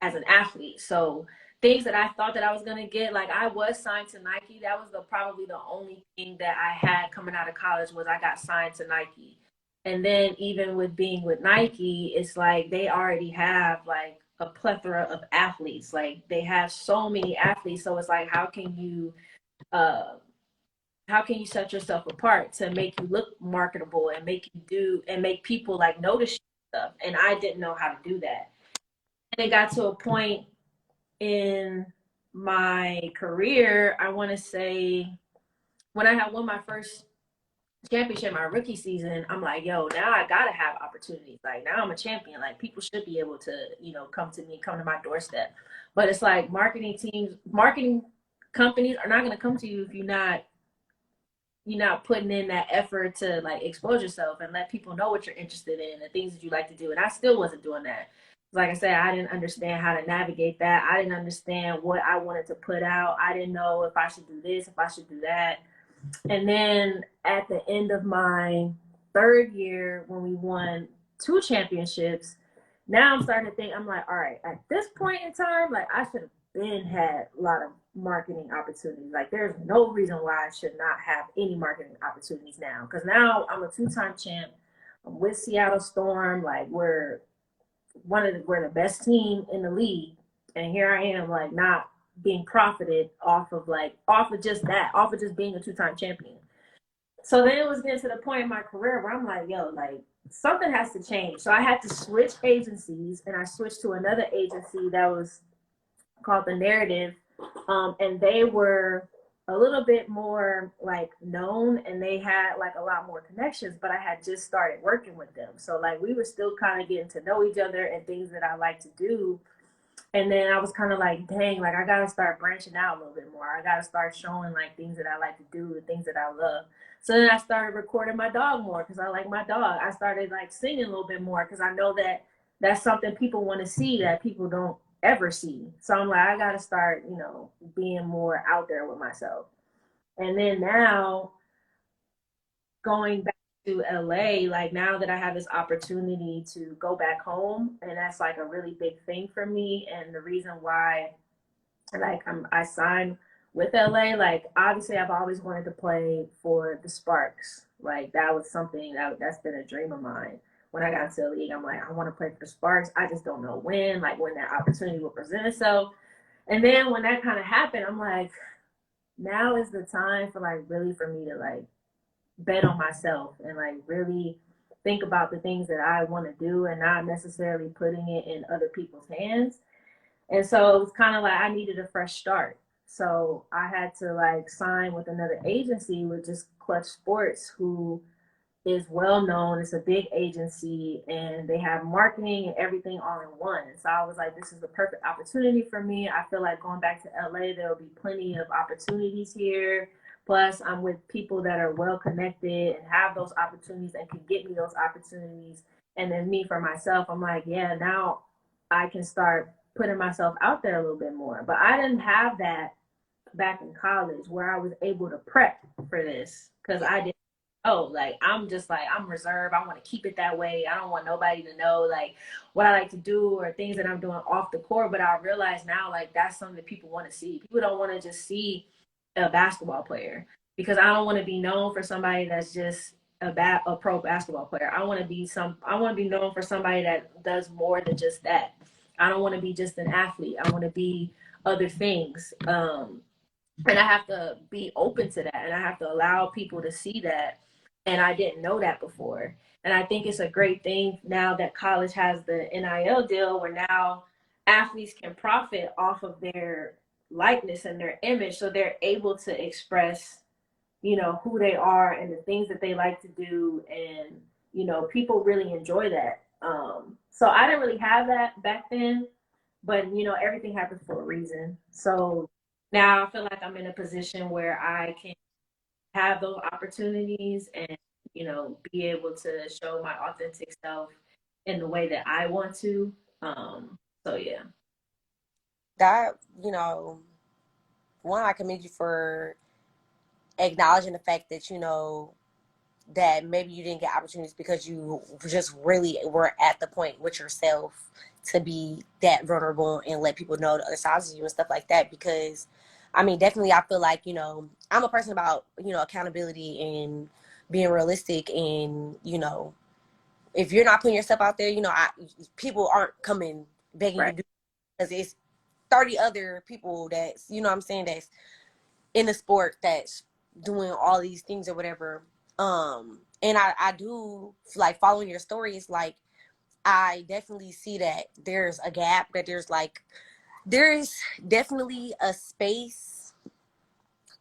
as an athlete. So things that I thought that I was gonna get, like I was signed to Nike. That was probably the only thing that I had coming out of college was I got signed to Nike. And then even with being with Nike, it's like they already have like a plethora of athletes. Like they have so many athletes. So it's like uh how can you set yourself apart to make you look marketable and make you do and make people like notice stuff? And I didn't know how to do that. And it got to a point in my career, I want to say when I had won my first championship my rookie season, I'm like, yo, now I gotta have opportunities. Like now I'm a champion. Like people should be able to, come to me, come to my doorstep. But it's like marketing companies are not gonna come to you if you're not putting in that effort to like expose yourself and let people know what you're interested in, the things that you like to do. And I still wasn't doing that. Like I said, I didn't understand how to navigate that. I didn't understand what I wanted to put out. I didn't know if I should do this, if I should do that. And then at the end of my third year, when we won 2 championships, now I'm starting to think, I'm like, all right, at this point in time, like I should have been had a lot of marketing opportunities. Like there's no reason why I should not have any marketing opportunities now. Because now I'm a 2-time champ. I'm with Seattle Storm. Like we're the best team in the league. And here I am, like not being profited off of just that, off of just being a 2-time champion. So then it was getting to the point in my career where I'm like, yo, like something has to change. So I had to switch agencies, and I switched to another agency that was called The Narrative. And they were a little bit more like known, and they had like a lot more connections, but I had just started working with them. So like we were still kind of getting to know each other and things that I like to do. And then I was kind of like, dang, like I gotta start branching out a little bit more. I gotta start showing like things that I like to do, the things that I love. So then I started recording my dog more because I like my dog. I started like singing a little bit more because I know that that's something people want to see that people don't ever see. So I'm like, I gotta start, being more out there with myself. And then now going back to LA, like now that I have this opportunity to go back home, and that's like a really big thing for me. And the reason why, like, I signed with LA, like obviously I've always wanted to play for the Sparks. Like that was something that's been a dream of mine. When I got into the league, I'm like, I want to play for the Sparks. I just don't know when that opportunity will present itself. And then when that kind of happened, I'm like, now is the time for like really for me to like bet on myself and like really think about the things that I want to do and not necessarily putting it in other people's hands. And so it was kind of like I needed a fresh start. So I had to like sign with another agency, with just Clutch Sports, who is well known. It's a big agency, and they have marketing and everything all in one. So I was like, this is the perfect opportunity for me. I feel like going back to LA, there will be plenty of opportunities here. Plus, I'm with people that are well connected and have those opportunities and can get me those opportunities. And then me for myself, I'm like, yeah, now I can start putting myself out there a little bit more. But I didn't have that back in college where I was able to prep for this because I didn't. Oh, like I'm just like I'm reserved. I want to keep it that way. I don't want nobody to know like what I like to do or things that I'm doing off the court. But I realize now like that's something that people want to see. People don't want to just see a basketball player, because I don't want to be known for somebody that's just a pro basketball player. I want to be known for somebody that does more than just that. I don't want to be just an athlete. I want to be other things. And I have to be open to that, and I have to allow people to see that. And I didn't know that before. And I think it's a great thing now that college has the NIL deal, where now athletes can profit off of their likeness and their image, so they're able to express, who they are and the things that they like to do, and people really enjoy that. So I didn't really have that back then, but everything happens for a reason. So now I feel like I'm in a position where I can have those opportunities and be able to show my authentic self in the way that I want to. So yeah. That, one, I commend you for acknowledging the fact that, that maybe you didn't get opportunities because you just really were at the point with yourself to be that vulnerable and let people know the other sides of you and stuff like that. Because, I mean, definitely I feel like, I'm a person about, accountability and being realistic. And, if you're not putting yourself out there, people aren't coming begging you to do it, because it's 30 other people that's, I'm saying, that's in the sport that's doing all these things or whatever. And I do like following your stories. Like, I definitely see that there's a gap, that there's definitely a space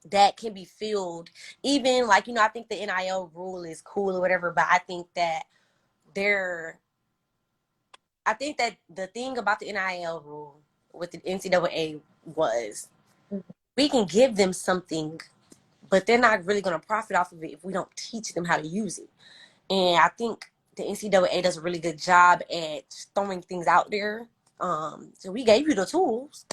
that can be filled. Even like, I think the NIL rule is cool or whatever, but I think that the thing about the NIL rule with the NCAA was, we can give them something, but they're not really going to profit off of it if we don't teach them how to use it. And I think the NCAA does a really good job at throwing things out there. So we gave you the tools,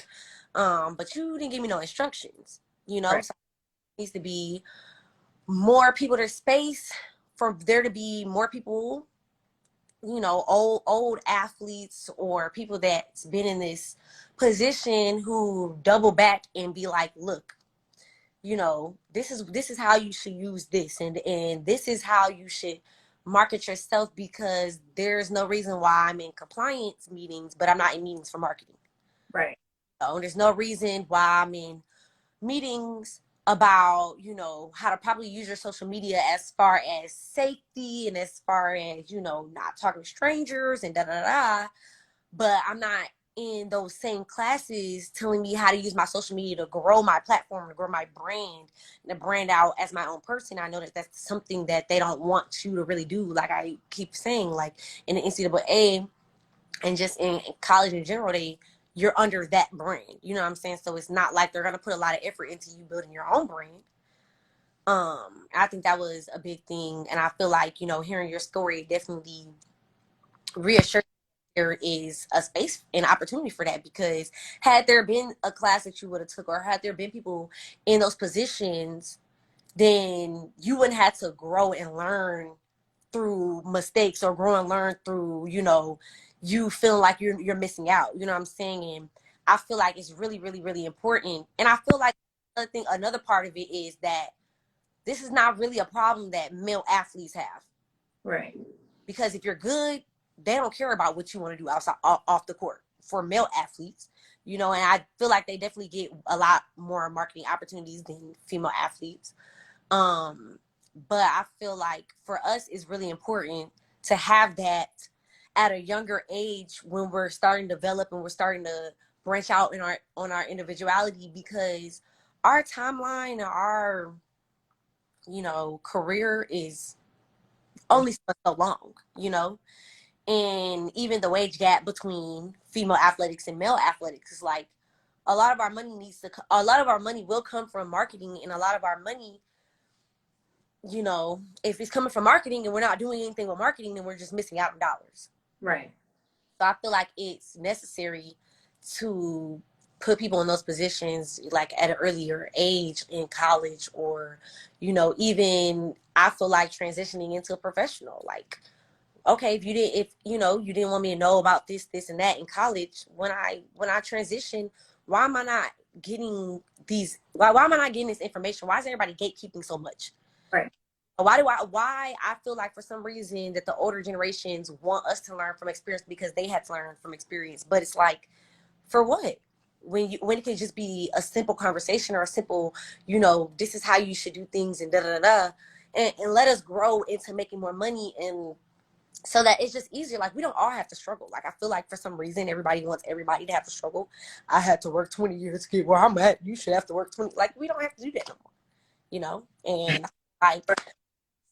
but you didn't give me no instructions, Right. So it needs to be more people. There's space for there to be more people, old athletes or people that's been in this position who double back and be like, look, this is how you should use this, and this is how you should market yourself, because there's no reason why I'm in compliance meetings but I'm not in meetings for marketing. Right. and there's no reason why I'm in meetings about, how to properly use your social media as far as safety and as far as, not talking to strangers and da da da. But I'm not in those same classes telling me how to use my social media to grow my platform, to grow my brand, and to brand out as my own person. I know that that's something that they don't want you to really do. Like I keep saying, like in the NCAA and just in college in general, you're under that brand. You know what I'm saying? So it's not like they're gonna put a lot of effort into you building your own brand. I think that was a big thing, and I feel like hearing your story definitely reassures there is a space and opportunity for that, because had there been a class that you would have took, or had there been people in those positions, then you wouldn't have to grow and learn through mistakes, or grow and learn through you feeling like you're missing out. You know what I'm saying? And I feel like it's really, really, really important. And I feel like another part of it is that this is not really a problem that male athletes have. Right. Because if you're good, they don't care about what you want to do outside off the court. For male athletes, and I feel like they definitely get a lot more marketing opportunities than female athletes. But I feel like for us, it's really important to have that at a younger age, when we're starting to develop and we're starting to branch out on our individuality, because our timeline, our career is only so long, and even the wage gap between female athletics and male athletics is like a lot of our money will come from marketing, and a lot of our money, if it's coming from marketing and we're not doing anything with marketing, then we're just missing out on dollars. Right. So I feel like it's necessary to put people in those positions like at an earlier age in college, or even I feel like transitioning into a professional. Like, okay, if you didn't want me to know about this and that in college, when I transition, why am I not getting why am I not getting this information? Why is everybody gatekeeping so much? Right. Why I feel like for some reason that the older generations want us to learn from experience because they had to learn from experience. But it's like, for what? When it can just be a simple conversation, or a simple, this is how you should do things, and da da da, and let us grow into making more money, and so that it's just easier. Like, we don't all have to struggle. Like, I feel like for some reason everybody wants everybody to have to struggle. I had to work 20 years to get where I'm at. You should have to work 20. Like, we don't have to do that no more. And like,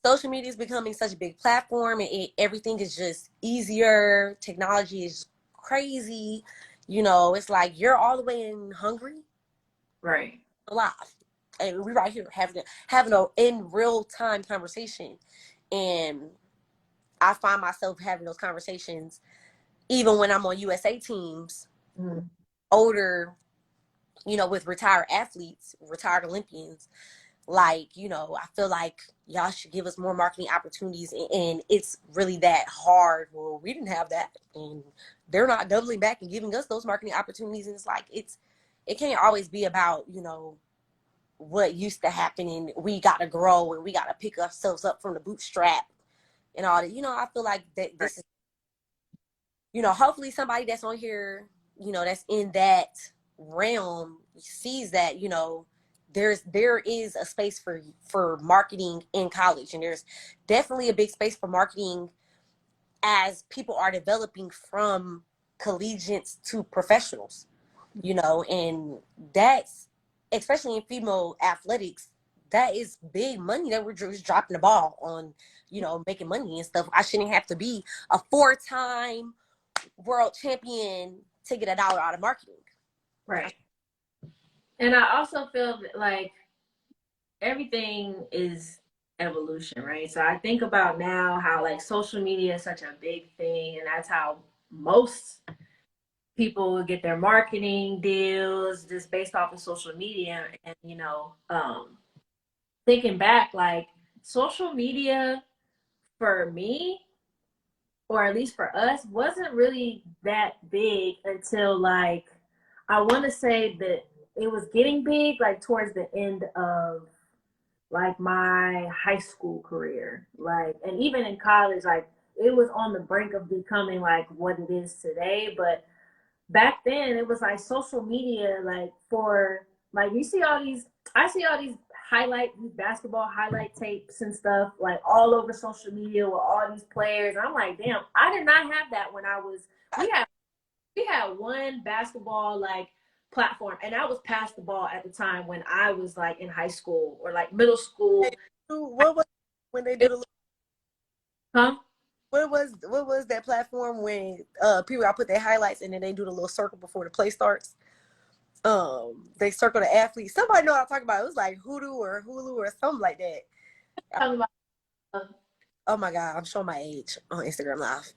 social media is becoming such a big platform, and everything is just easier. Technology is crazy. It's like you're all the way in Hungary, right, alive, and we're right here having a in real time conversation. And I find myself having those conversations even when I'm on USA teams, older, with retired athletes, retired Olympians. Like, I feel like y'all should give us more marketing opportunities, and it's really that hard. Well, we didn't have that, and they're not doubling back and giving us those marketing opportunities. And it's like, it can't always be about, what used to happen, and we got to grow and we got to pick ourselves up from the bootstrap and all that. I feel like that this is, hopefully somebody that's on here, that's in that realm sees that, there is a space for marketing in college, and there's definitely a big space for marketing as people are developing from collegiates to professionals, and that's, especially in female athletics, that is big money that we're just dropping the ball on, making money and stuff. I shouldn't have to be a 4-time world champion to get $1 out of marketing. Right. And I also feel like everything is evolution, right? So I think about now how like social media is such a big thing, and that's how most people get their marketing deals just based off of social media. And thinking back, like social media for me, or at least for us, wasn't really that big until like, I want to say that it was getting big like towards the end of like my high school career, like, and even in college, like it was on the brink of becoming like what it is today. But back then it was like social media, like for like you see all these, I see all these basketball highlight tapes and stuff like all over social media with all these players. And I'm like, damn, I did not have that when I was. We had one basketball like platform, and that was pass the ball at the time when I was like in high school or like middle school. What was when they do the? Huh? What was that platform when people got put their highlights and then they do the little circle before the play starts? They circle the athlete. Somebody know what I'm talking about. It was like Hoodoo or Hulu or something like that. Talking about, Oh my god, I'm showing my age on Instagram Live.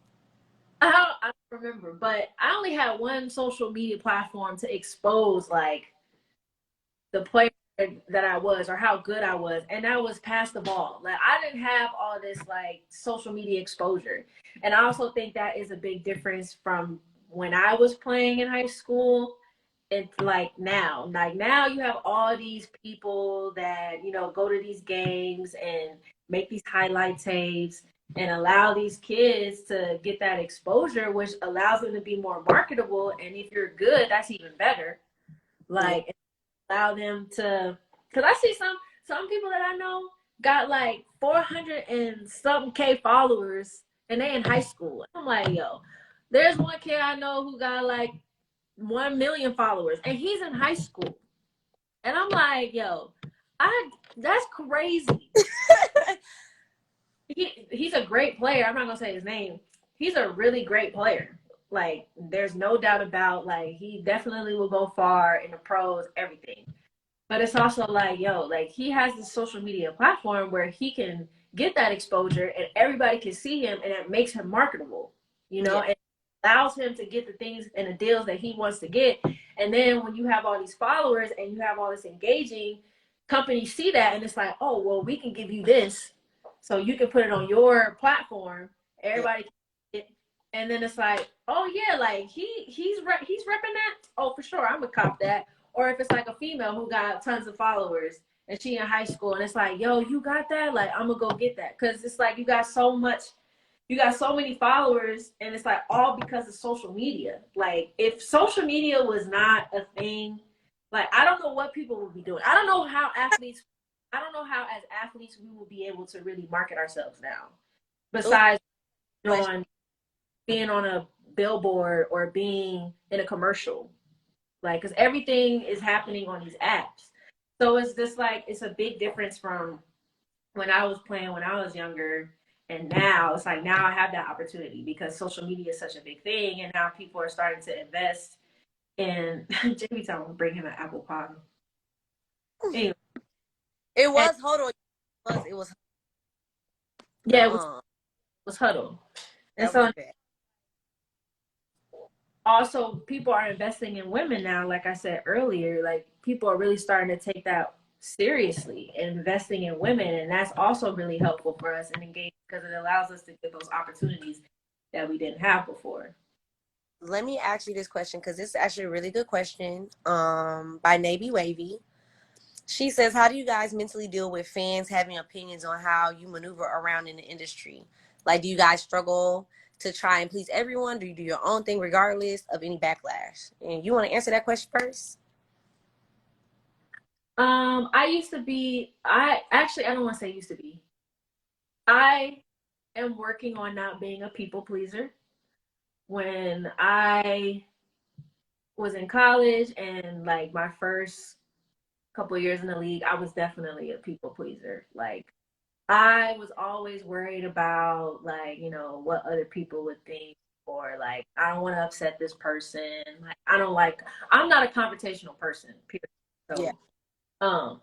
I don't remember, but I only had one social media platform to expose like the player that I was or how good I was, and that was pass the ball. Like I didn't have all this like social media exposure, and I also think that is a big difference from when I was playing in high school. It's like now you have all these people that go to these games and make these highlight tapes and allow these kids to get that exposure, which allows them to be more marketable. And if you're good, that's even better. Like allow them to, because I see some people that I know got like 400 and something K followers and they in high school. I'm like, yo, there's one kid I know who got like 1 million followers and he's in high school. And I'm like, yo, that's crazy. He's a great player. I'm not gonna say his name. He's a really great player. Like, there's no doubt about, like, he definitely will go far in the pros, everything. But it's also like, yo, like he has this social media platform where he can get that exposure and everybody can see him and it makes him marketable, and allows him to get the things and the deals that he wants to get. And then when you have all these followers and you have all this engaging, companies see that and it's like, oh, well, we can give you this. So you can put it on your platform. Everybody can get it. And then it's like, oh yeah, like he's repping that. Oh, for sure, I'm gonna cop that. Or if it's like a female who got tons of followers and she in high school and it's like, yo, you got that? Like, I'm gonna go get that. Cause it's like you got so many followers and it's like all because of social media. Like if social media was not a thing, like I don't know what people would be doing. I don't know how as athletes we will be able to really market ourselves now. Besides being on a billboard or being in a commercial. Like, because everything is happening on these apps. So it's just like, it's a big difference from when I was playing when I was younger. And now it's like, now I have that opportunity because social media is such a big thing. And now people are starting to invest in, Jamie told me to bring him an apple pie. Anyway. It was Huddle. It was Yeah, it was Huddle. And so also people are investing in women now, like I said earlier, like people are really starting to take that seriously, investing in women, and that's also really helpful for us and engage because it allows us to get those opportunities that we didn't have before. Let me ask you this question because it's actually a really good question. By Navy Wavy. She says, how do you guys mentally deal with fans having opinions on how you maneuver around in the industry? Like, do you guys struggle to try and please everyone? Do you do your own thing regardless of any backlash? And you want to answer that question first? I don't want to say used to be. I am working on not being a people pleaser. When I was in college and like my first couple of years in the league, I was definitely a people pleaser. Like I was always worried about like, what other people would think, or like I don't want to upset this person. Like I'm not a confrontational person, period. So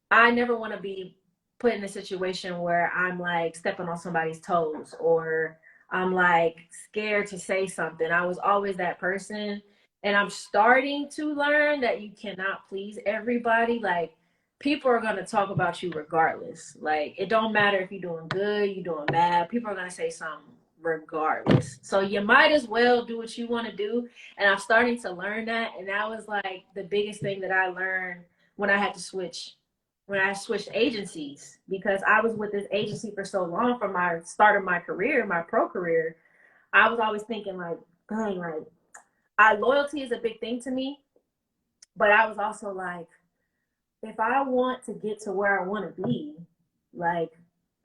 I never want to be put in a situation where I'm like stepping on somebody's toes or I'm like scared to say something. I was always that person. And I'm starting to learn that you cannot please everybody. Like people are going to talk about you regardless. Like it don't matter if you're doing good, you're doing bad. People are going to say something regardless. So you might as well do what you want to do. And I'm starting to learn that. And that was like the biggest thing that I learned when I had to when I switched agencies, because I was with this agency for so long from my start of my career, my pro career. I was always thinking like, dang, like loyalty is a big thing to me, but I was also like, if I want to get to where I want to be, like,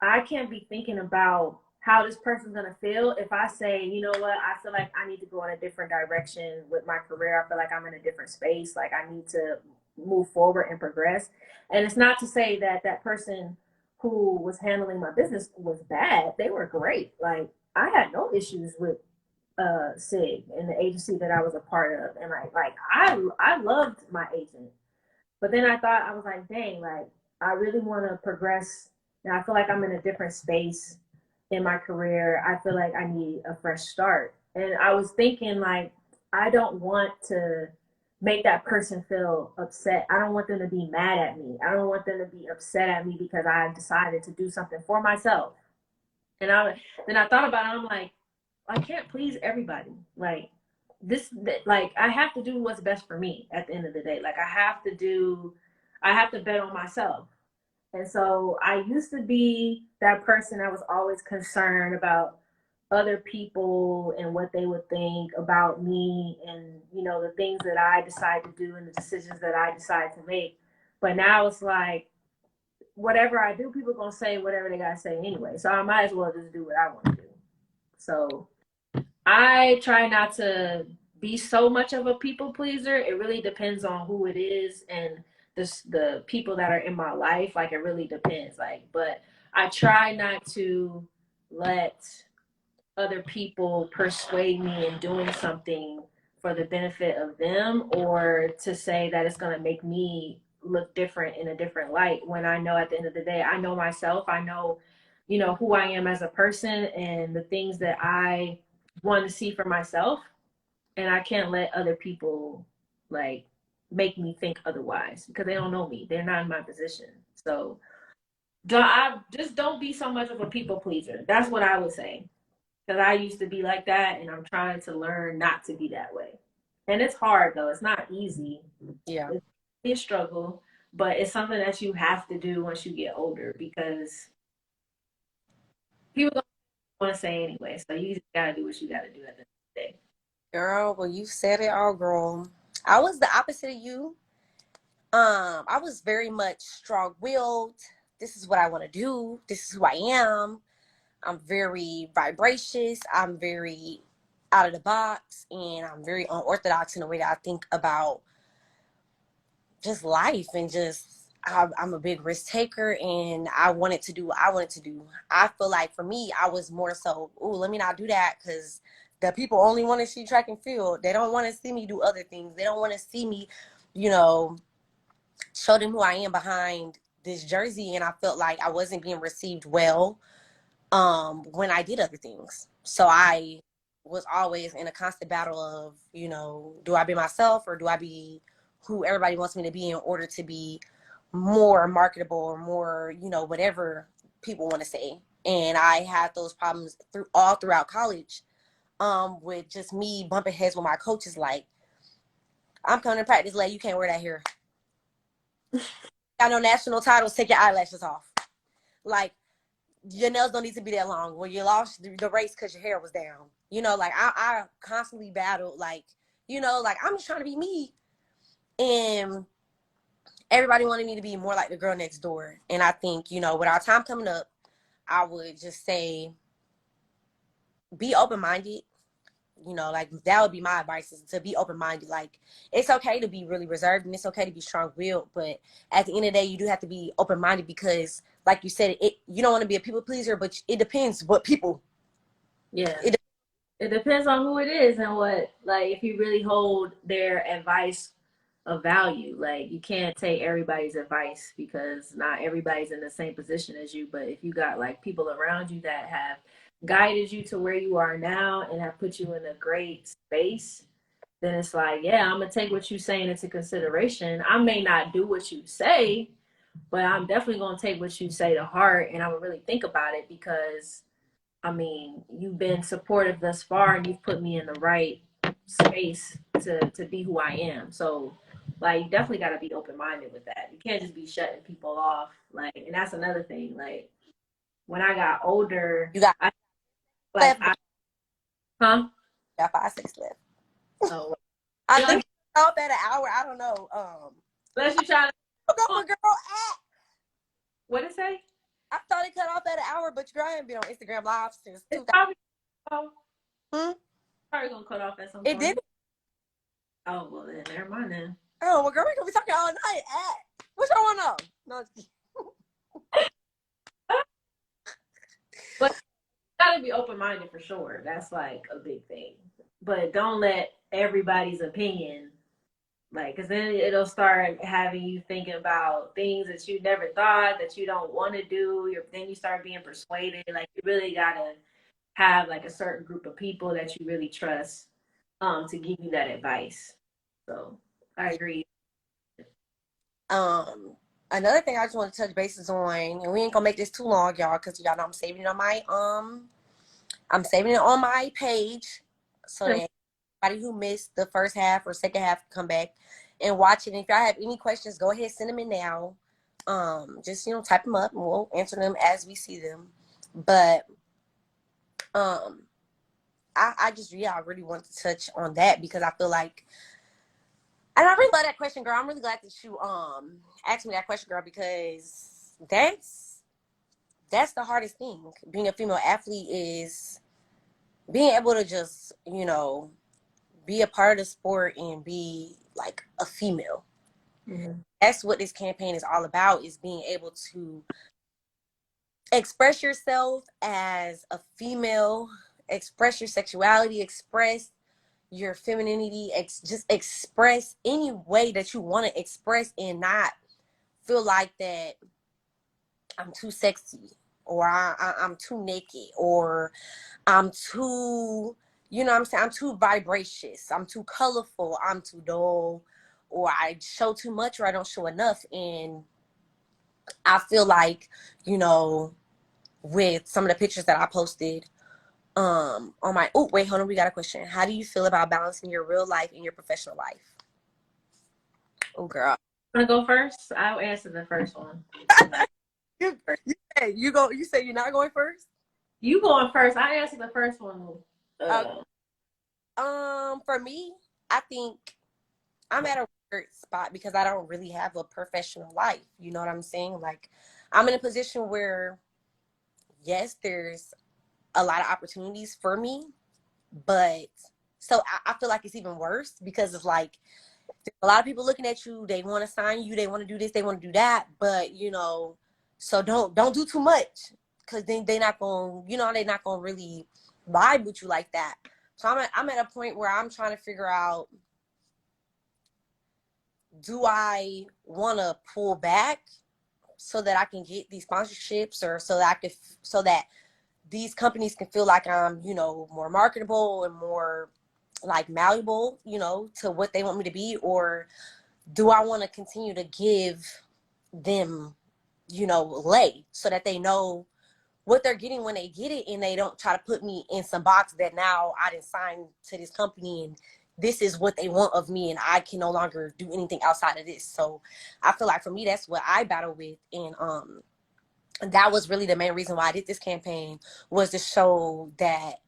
I can't be thinking about how this person's gonna feel if I say, you know what, I feel like I need to go in a different direction with my career. I feel like I'm in a different space. Like, I need to move forward and progress. And it's not to say that that person who was handling my business was bad. They were great. Like, I had no issues with SIG and the agency that I was a part of. And like I loved my agent. But then I thought, I was like, dang, like, I really want to progress. And I feel like I'm in a different space in my career. I feel like I need a fresh start. And I was thinking, like, I don't want to make that person feel upset. I don't want them to be mad at me. I don't want them to be upset at me because I decided to do something for myself. And then I thought about it. I'm like, I can't please everybody. Like, like, I have to do what's best for me at the end of the day. Like, I have to bet on myself. And so I used to be that person that was always concerned about other people and what they would think about me, and, the things that I decide to do and the decisions that I decide to make. But now it's like, whatever I do, people gonna say whatever they gotta say anyway. So I might as well just do what I want to do. So I try not to be so much of a people pleaser. It really depends on who it is and the people that are in my life. Like, it really depends. Like, but I try not to let other people persuade me in doing something for the benefit of them, or to say that it's going to make me look different in a different light, when I know at the end of the day, I know myself. I know, who I am as a person and the things that I want to see for myself. And I can't let other people, like, make me think otherwise, because they don't know me. They're not in my position. So I just don't be so much of a people pleaser. That's what I would say. Because I used to be like that, and I'm trying to learn not to be that way. And it's hard, though. It's not easy. Yeah. It's a struggle, but it's something that you have to do once you get older, because people don't want to say anyway. So you just got to do what you got to do at the end of the day. Girl, well, you said it all, girl. I was the opposite of you. I was very much strong-willed. This is what I want to do. This is who I am. I'm very vivacious. I'm very out of the box, and I'm very unorthodox in the way that I think about just life, and just I'm a big risk taker, and I wanted to do what I wanted to do. I feel like for me, I was more so, ooh, let me not do that, because the people only want to see track and field. They don't want to see me do other things. They don't want to see me, you know, show them who I am behind this jersey. And I felt like I wasn't being received well when I did other things. So I was always in a constant battle of, do I be myself, or do I be who everybody wants me to be in order to be more marketable, or more, whatever people want to say. And I had those problems throughout college, with just me bumping heads with my coaches. Like, I'm coming to practice late, you can't wear that hair. Got no national titles, take your eyelashes off. Like, your nails don't need to be that long. When you lost the race because your hair was down. Like, I constantly battled, like, like, I'm just trying to be me. And everybody wanted me to be more like the girl next door. And I think, with our time coming up, I would just say, be open-minded. Like, that would be my advice, is to be open-minded. Like, it's okay to be really reserved, and it's okay to be strong-willed, but at the end of the day, you do have to be open-minded, because, like you said, you don't want to be a people pleaser, but it depends what people. Yeah. It depends on who it is and what, like, if you really hold their advice of value. Like, you can't take everybody's advice, because not everybody's in the same position as you. But if you got, like, people around you that have guided you to where you are now and have put you in a great space, then it's like, yeah, I'm gonna take what you're saying into consideration. I may not do what you say, but I'm definitely gonna take what you say to heart, and I'm gonna really think about it, because I mean, you've been supportive thus far, and you've put me in the right space to be who I am. So, like, you definitely got to be open minded with that. You can't just be shutting people off. Like, and that's another thing. Like, when I got older, You got I like, left. I, huh? Got 5, 6 left. Oh, I You know, think off at an hour. I don't know. unless you're trying to. Go for girl at. What did it say? I thought it cut off at an hour, but girl, I haven't been on Instagram Live since It's 2000. probably, oh, Hmm? probably gonna cut off at some It point. didn't. Oh well, then never mind then. Oh well, girl, we gonna be talking all night. At what y'all want to know? No, But you gotta be open minded for sure. That's like a big thing. But don't let everybody's opinion, like, because then it'll start having you thinking about things that you never thought that you don't want to do. Then you start being persuaded. Like, you really gotta have like a certain group of people that you really trust to give you that advice. So I agree. Another thing I just want to touch bases on, and we ain't gonna make this too long, y'all, because y'all know I'm saving it on my I'm saving it on my page so that anybody who missed the first half or second half can come back and watch it. And if y'all have any questions, go ahead, send them in now. Just type them up and we'll answer them as we see them. But I really wanted to touch on that because I feel like, and I really love that question, girl. I'm really glad that you asked me that question, girl, because that's the hardest thing. Being a female athlete is being able to just, be a part of the sport and be like a female. Mm-hmm. That's what this campaign is all about, is being able to express yourself as a female, express your sexuality, express your femininity, just express any way that you want to express and not feel like that I'm too sexy or I'm too naked or I'm too, what I'm saying, I'm too vivacious, I'm too colorful, I'm too dull, or I show too much or I don't show enough. And I feel like, with some of the pictures that I posted on my, oh wait, hold on, we got a question. How do you feel about balancing your real life and your professional life? Oh girl. Want to go first? I'll answer the first one. You say you're not going first? You going first. I answered the first one. For me, I think I'm at a weird spot because I don't really have a professional life. You know what I'm saying? Like, I'm in a position where, yes, there's a lot of opportunities for me, but so I feel like it's even worse because it's like there's a lot of people looking at you. They want to sign you. They want to do this. They want to do that. But so don't do too much because then they're not gonna really vibe with you like that. So I'm at a point where I'm trying to figure out, do I want to pull back so that I can get these sponsorships, or so that these companies can feel like I'm, more marketable and more like malleable, to what they want me to be? Or do I want to continue to give them, lay so that they know what they're getting when they get it, and they don't try to put me in some box that now I didn't sign to this company and this is what they want of me and I can no longer do anything outside of this. So I feel like for me, that's what I battle with. And that was really the main reason why I did this campaign, was to show that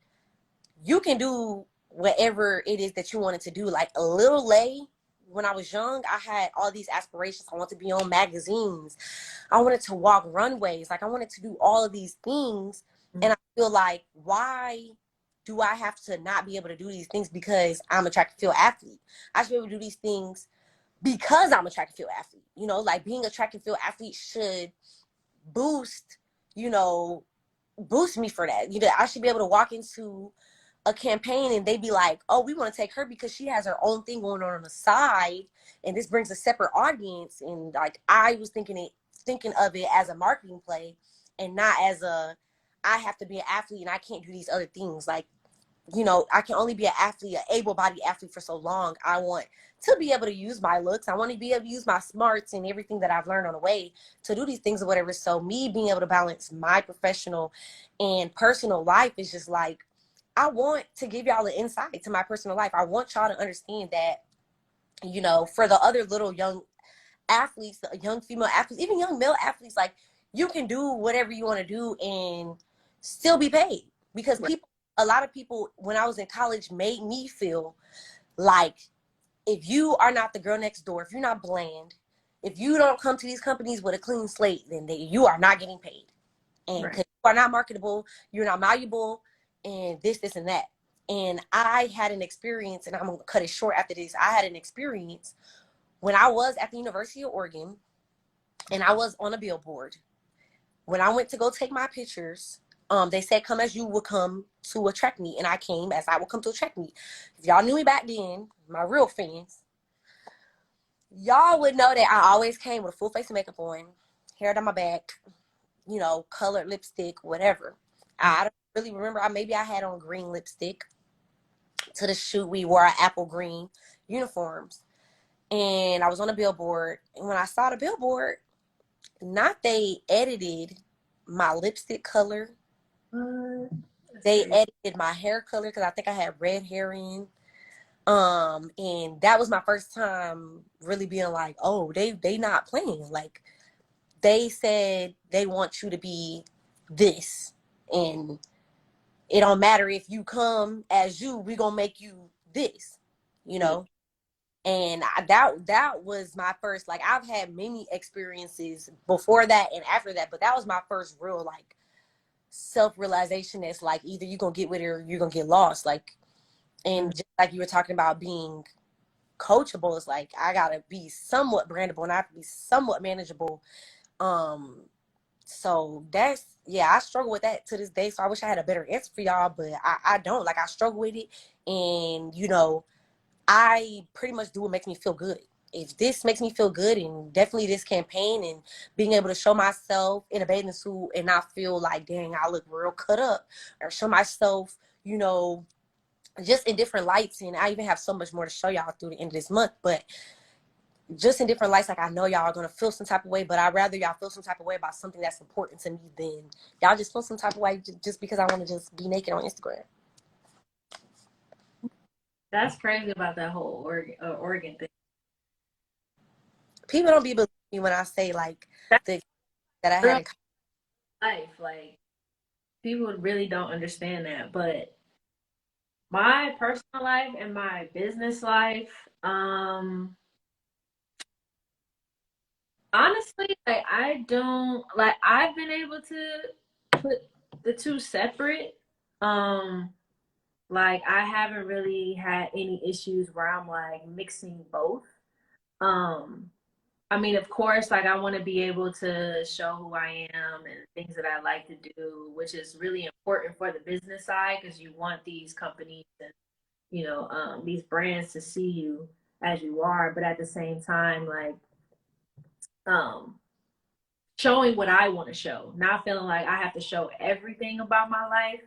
you can do whatever it is that you wanted to do. Like a little lay, when I was young, I had all these aspirations. I wanted to be on magazines. I wanted to walk runways. Like I wanted to do all of these things. And I feel like, why do I have to not be able to do these things because I'm a track and field athlete? I should be able to do these things because I'm a track and field athlete. Like being a track and field athlete should boost, boost me for that. I should be able to walk into a campaign and they be like, oh, we want to take her because she has her own thing going on the side, and this brings a separate audience. And like, I was thinking of it as a marketing play and not as I have to be an athlete and I can't do these other things. Like, I can only be an athlete, an able-bodied athlete for so long. I want to be able to use my looks. I want to be able to use my smarts and everything that I've learned on the way to do these things or whatever. So me being able to balance my professional and personal life is just like, I want to give y'all an insight to my personal life. I want y'all to understand that, for the other little young athletes, young female athletes, even young male athletes, like, you can do whatever you want to do and still be paid. Because a lot of people, when I was in college, made me feel like if you are not the girl next door, if you're not bland, if you don't come to these companies with a clean slate, then you are not getting paid. And because you are not marketable, you're not malleable, and this, and that. And I had an experience, and I'm going to cut it short after this. I had an experience when I was at the University of Oregon, and I was on a billboard. When I went to go take my pictures, they said, come as you would come to a track meet. And I came as I would come to a track meet. If y'all knew me back then, my real fans, y'all would know that I always came with a full face of makeup on, hair down my back, you know, colored lipstick, whatever. I don't really remember. Maybe I had on green lipstick. To the shoot, we wore our apple green uniforms. And I was on a billboard. And when I saw the billboard, not they edited my lipstick color. They edited my hair color because I think I had red hair in. And that was my first time really being like, oh, they not playing. Like, they said they want you to be this, and it don't matter if you come as you, we gonna make you this, you know. And that was my first, like, I've had many experiences before that and after that, but that was my first real, like, self-realization. That's like, either you gonna get with it or you're gonna get lost. Like, and just like you were talking about being coachable, it's like I gotta be somewhat brandable and I have to be somewhat manageable. So that's, yeah, I struggle with that to this day. So I wish I had a better answer for y'all, but I don't. Like, I struggle with it. And, you know, I pretty much do what makes me feel good. If this makes me feel good, and definitely this campaign and being able to show myself in a bathing suit and not feel like, dang, I look real cut up, or show myself, you know, just in different lights. And I even have so much more to show y'all through the end of this month, but just in different lights. Like, I know y'all are going to feel some type of way, but I'd rather y'all feel some type of way about something that's important to me than y'all just feel some type of way just because I want to just be naked on Instagram. That's crazy about that whole Oregon thing. People don't be believing me when I say, like, that I had in life. Like, people really don't understand that. But my personal life and my business life, honestly, like, I don't, like, I've been able to put the two separate. Like, I haven't really had any issues where I'm like mixing both. Um, I mean, of course, like, I want to be able to show who I am and things that I like to do, which is really important for the business side, because you want these companies and, you know, these brands to see you as you are. But at the same time, like, um, showing what I want to show, not feeling like I have to show everything about my life.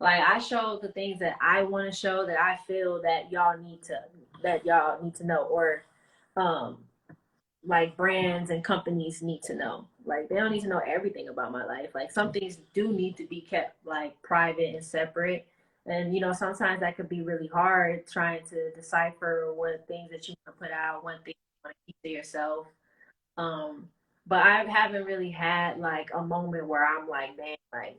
Like, I show the things that I want to show, that I feel that y'all need to know, or um like, brands and companies need to know. Like, they don't need to know everything about my life. Like, some things do need to be kept, like, private and separate. And, you know, sometimes that could be really hard, trying to decipher what things that you want to put out, what things you want to keep to yourself. Um, but I haven't really had like a moment where I'm like, man, like,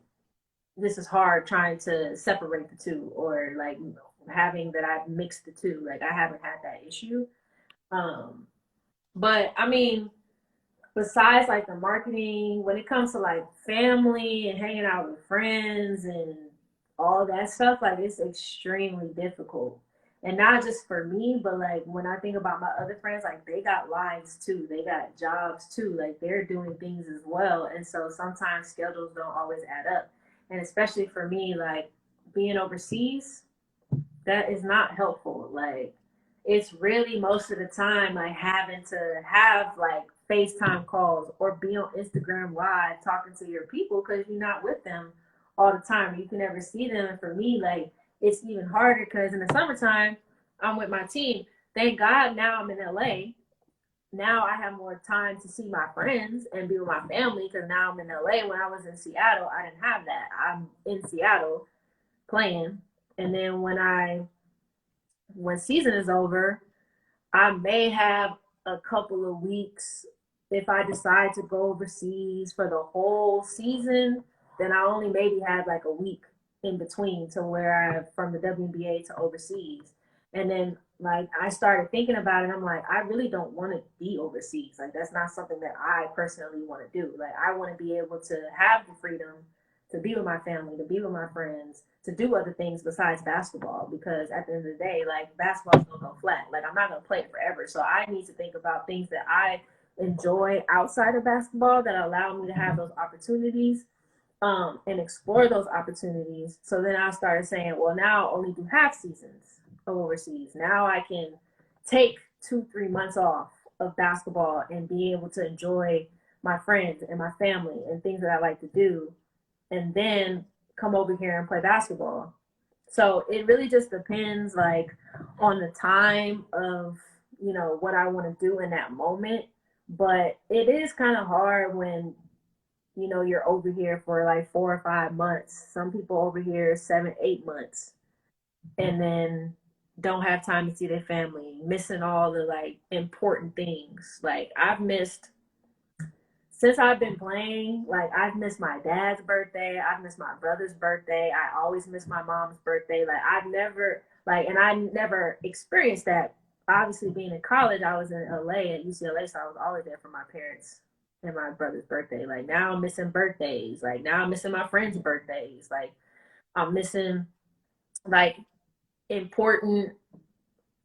this is hard trying to separate the two, or like having that I've mixed the two. Like, I haven't had that issue. Um, but I mean, besides like the marketing, when it comes to like family and hanging out with friends and all that stuff, like, it's extremely difficult. And not just for me, but like, when I think about my other friends, like, they got lives too, they got jobs too, like, they're doing things as well. And so sometimes schedules don't always add up. And especially for me, like, being overseas, that is not helpful. Like, it's really most of the time like having to have like FaceTime calls or be on Instagram live talking to your people, because you're not with them all the time. You can never see them. And for me, like, it's even harder because in the summertime, I'm with my team. Thank God now I'm in LA. Now I have more time to see my friends and be with my family, because now I'm in LA. When I was in Seattle, I didn't have that. I'm in Seattle playing. And then when season is over, I may have a couple of weeks. If I decide to go overseas for the whole season, then I only maybe have like a week in between to where I from the WNBA to overseas. And then Like, I started thinking about it. I'm like, I really don't want to be overseas. Like, that's not something that I personally want to do. Like, I want to be able to have the freedom to be with my family, to be with my friends, to do other things besides basketball. Because at the end of the day, like, basketball's gonna go flat. Like, I'm not gonna play it forever. So I need to think about things that I enjoy outside of basketball that allow me to have those opportunities, and explore those opportunities. So then I started saying, well, now I only do half seasons of overseas. Now I can take 2-3 months off of basketball and be able to enjoy my friends and my family and things that I like to do, and then come over here and play basketball. So it really just depends, like, on the time of, what I want to do in that moment. But it is kind of hard when you're over here for like 4 or 5 months. Some people over here 7, 8 months, and then don't have time to see their family, missing all the like important things. Like, I've missed, since I've been playing, like, I've missed my dad's birthday, I've missed my brother's birthday, I always miss my mom's birthday. Like, I've never, like, and I never experienced that. Obviously, being in college, I was in LA at UCLA, so I was always there for my parents and my brother's birthday. Like, now I'm missing birthdays. Like, now I'm missing my friends' birthdays. Like, I'm missing like important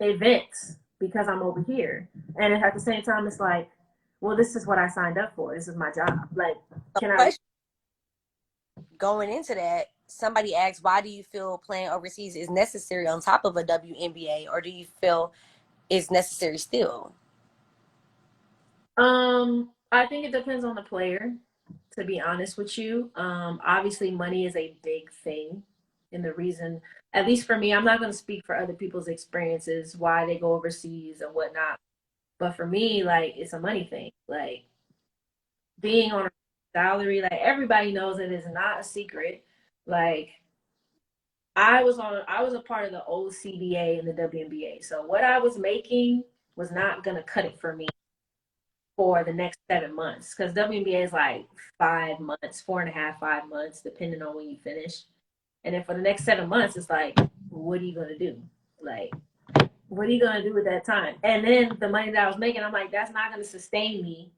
events because I'm over here. And at the same time, it's like, well, this is what I signed up for. This is my job. Like, can I? Going into that, somebody asked, why do you feel playing overseas is necessary on top of a WNBA, or do you feel it's necessary still? I think it depends on the player, to be honest with you. Obviously, money is a big thing. And the reason, at least for me, I'm not going to speak for other people's experiences, why they go overseas and whatnot. But for me, like, it's a money thing. Like, being on a salary, like, everybody knows it is not a secret. Like, I was a part of the old CBA and the WNBA. So what I was making was not gonna cut it for me for the next 7 months, because WNBA is like 5 months, 4.5, 5 months, depending on when you finish. And then for the next 7 months, it's like, what are you gonna do? Like, what are you gonna do with that time? And then the money that I was making, I'm like, that's not gonna sustain me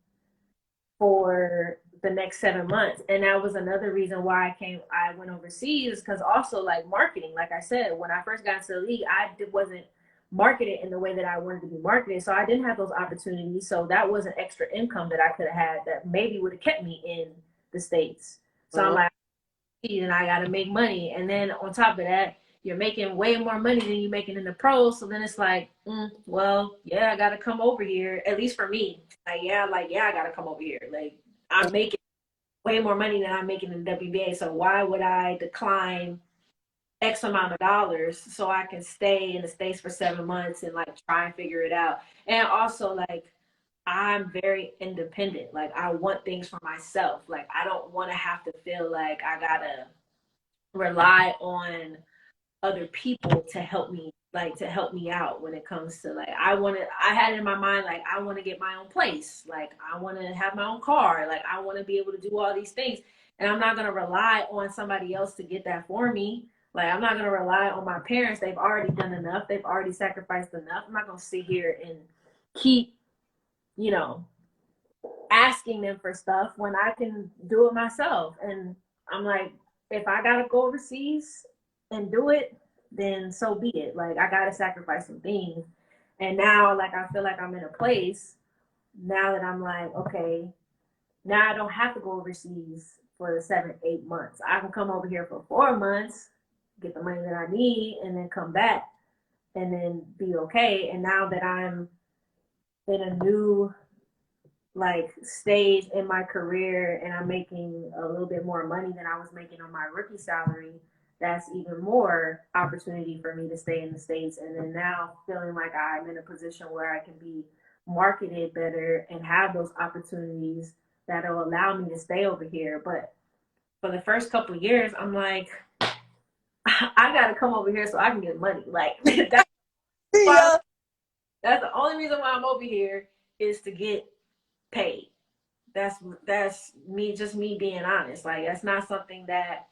for the next 7 months. And that was another reason why I went overseas, because also, like, marketing, like I said, when I first got into the league, wasn't marketed in the way that I wanted to be marketed. So I didn't have those opportunities. So that was an extra income that I could have had that maybe would have kept me in the States. So I'm like, and I got to make money. And then on top of that, you're making way more money than you're making in the pros. So then it's like, well, yeah, I got to come over here. At least for me, yeah, I got to come over here. Like, I'm making way more money than I'm making in the WBA. So why would I decline X amount of dollars so I can stay in the States for 7 months and like try and figure it out? And also, like, I'm very independent. Like, I want things for myself. Like, I don't want to have to feel like I gotta rely on other people to help me, like, to help me out when it comes to, like, I had in my mind, like, I want to get my own place, like, I want to have my own car, like, I want to be able to do all these things, and I'm not going to rely on somebody else to get that for me. Like, I'm not going to rely on my parents. They've already done enough. They've already sacrificed enough. I'm not going to sit here and keep, you know, asking them for stuff when I can do it myself. And I'm like, if I gotta go overseas and do it, then so be it. Like, I gotta sacrifice some things. And now, like, I feel like I'm in a place now that I'm like, okay, now I don't have to go overseas for the 7, 8 months. I can come over here for 4 months, get the money that I need, and then come back and then be okay. And now that I'm in a new, like, stage in my career and I'm making a little bit more money than I was making on my rookie salary, that's even more opportunity for me to stay in the States. And then now feeling like I'm in a position where I can be marketed better and have those opportunities that'll allow me to stay over here. But for the first couple of years, I'm like, I gotta come over here so I can get money. Like, Yeah. that's the only reason why I'm over here, is to get paid. That's me, just me being honest. Like, that's not something that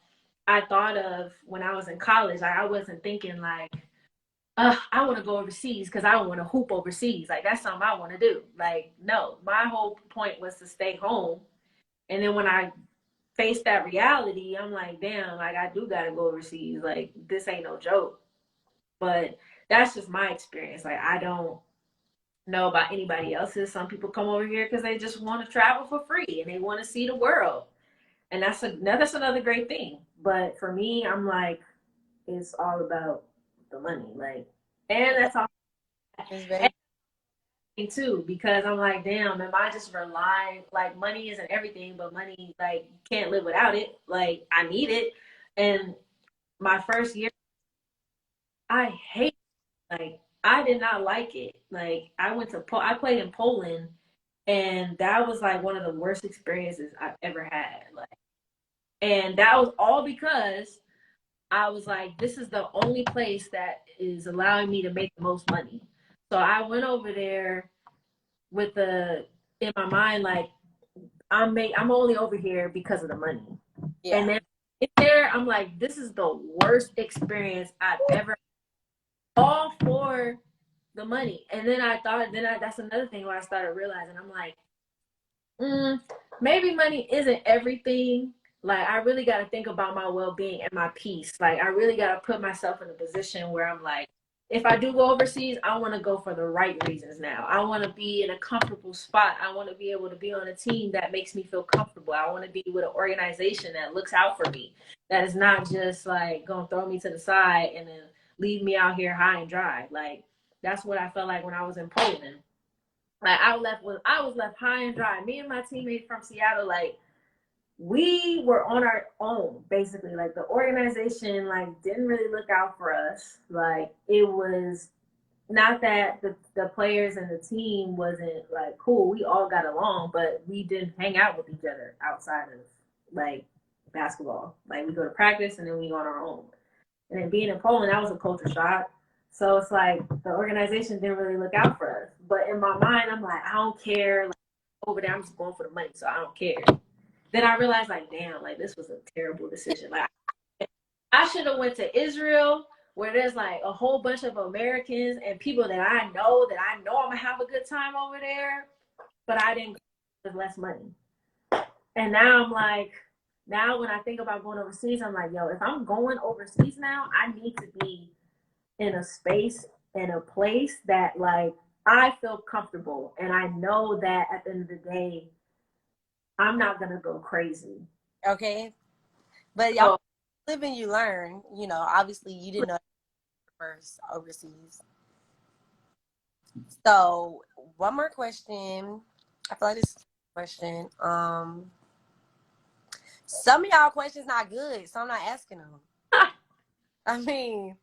I thought of when I was in college. Like, I wasn't thinking like, I want to go overseas because I want to hoop overseas. Like, that's something I want to do. Like, no, my whole point was to stay home. And then when I faced that reality, I'm like, damn, like, I do got to go overseas. Like, this ain't no joke. But that's just my experience. Like, I don't know about anybody else's. Some people come over here because they just want to travel for free and they want to see the world. And that's another great thing. But for me, I'm like, it's all about the money. Like, and that's all. It's very Too, because I'm like, damn, am I just relying? Like, money isn't everything, but money, like, you can't live without it. Like, I need it. And my first year, I hate, like, I did not like it. Like, I played in Poland, and that was like one of the worst experiences I've ever had. Like, and that was all because I was like, this is the only place that is allowing me to make the most money. So I went over there with the in my mind, like, I'm only over here because of the money. yeah. And then get there, I'm like, this is the worst experience I've ever, all for the money. And then that's another thing where I started realizing, I'm like, maybe money isn't everything. Like, I really got to think about my well-being and my peace. Like, I really got to put myself in a position where I'm like, if I do go overseas, I want to go for the right reasons now. I want to be in a comfortable spot. I want to be able to be on a team that makes me feel comfortable. I want to be with an organization that looks out for me, that is not just like going to throw me to the side and then leave me out here high and dry. Like, that's what I felt like when I was in Poland. Like, I was left high and dry. Me and my teammate from Seattle, like, we were on our own, basically. Like, the organization, like, didn't really look out for us. Like, it was not that the players and the team wasn't like cool. We all got along, but we didn't hang out with each other outside of, like, basketball. Like, we go to practice and then we go on our own. And then being in Poland, that was a culture shock. So it's like the organization didn't really look out for us. But in my mind, I'm like, I don't care. Like, over there, I'm just going for the money, so I don't care. Then I realized, like, damn, like, this was a terrible decision. Like, I should have went to Israel, where there's like a whole bunch of Americans and people that I know I'm gonna have a good time over there. But I didn't go with less money. And now I'm like, now when I think about going overseas, I'm like, yo, if I'm going overseas now, I need to be in a space, in a place that, like, I feel comfortable. And I know that at the end of the day, I'm not going to go crazy. Okay. But y'all live and you learn. You know, obviously you didn't know first overseas. So one more question. I feel like this question. Some of y'all questions not good, so I'm not asking them. I mean,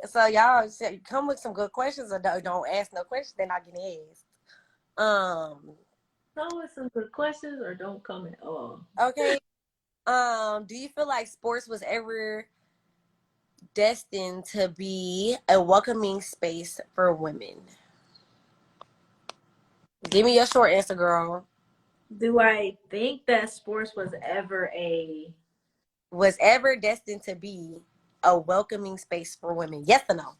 so y'all come with some good questions or don't ask no questions, they're not getting asked. Come with some good questions or don't come at all. Okay. Do you feel like sports was ever destined to be a welcoming space for women? Give me your short answer, girl. Do I think that sports was ever destined to be a welcoming space for women? Yes or no?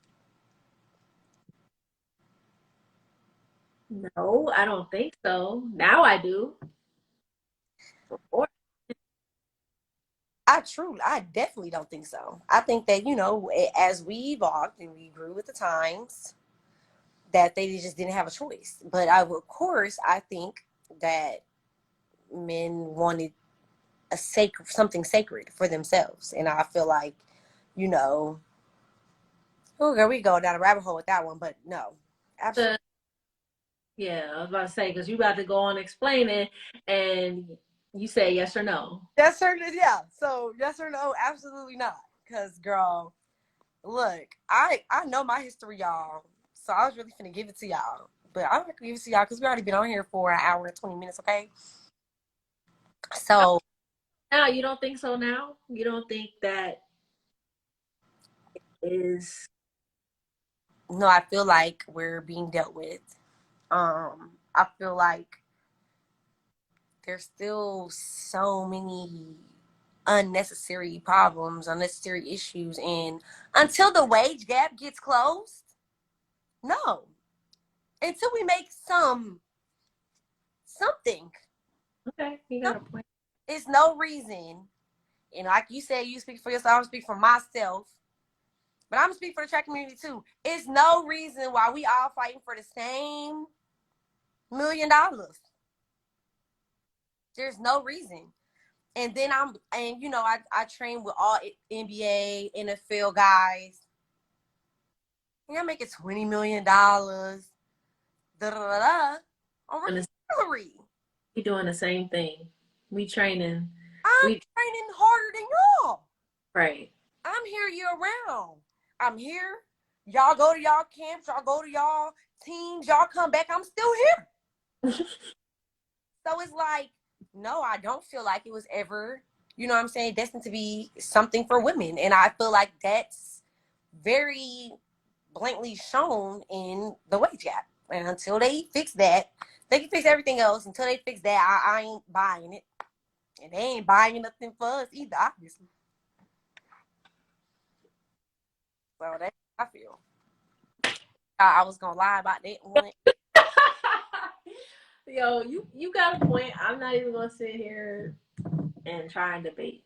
No, I don't think so. Now I do. I definitely don't think so. I think that, you know, as we evolved and we grew with the times, that they just didn't have a choice. But of course, I think that men wanted something sacred for themselves. And I feel like, you know, oh, girl, we go down a rabbit hole with that one, but no, absolutely. Yeah, I was about to say, because you about to go on explaining and you say yes or no. Yes or no, yeah. So yes or no, absolutely not. Because, girl, look, I know my history, y'all. So I was really finna give it to y'all. But I'm gonna give it to y'all because we already been on here for an hour and 20 minutes, okay? So Now, you don't think so now? You don't think that is... no, I feel like we're being dealt with. I feel like there's still so many unnecessary problems, unnecessary issues. And until the wage gap gets closed, no. Until we make something. Okay, you got a point. It's no reason. And like you said, you speak for yourself, I'm speak for myself. But I'm gonna speak for the track community too. It's no reason why we all fighting for the same $1,000,000. There's no reason. And then I train with all NBA, NFL guys. And I'm making $20 million. Da da da da. On salary. We doing the same thing. We training. I'm training harder than y'all. Right. I'm here year round. I'm here. Y'all go to y'all camps. Y'all go to y'all teams. Y'all come back. I'm still here. So it's like, no, I don't feel like it was ever, you know what I'm saying, destined to be something for women. And I feel like that's very blatantly shown in the wage gap. And until they fix that, they can fix everything else. Until they fix that, I ain't buying it. And they ain't buying nothing for us either, obviously. So that's how I feel. I was gonna lie about that one. Yo, you got a point. I'm not even gonna sit here and try and debate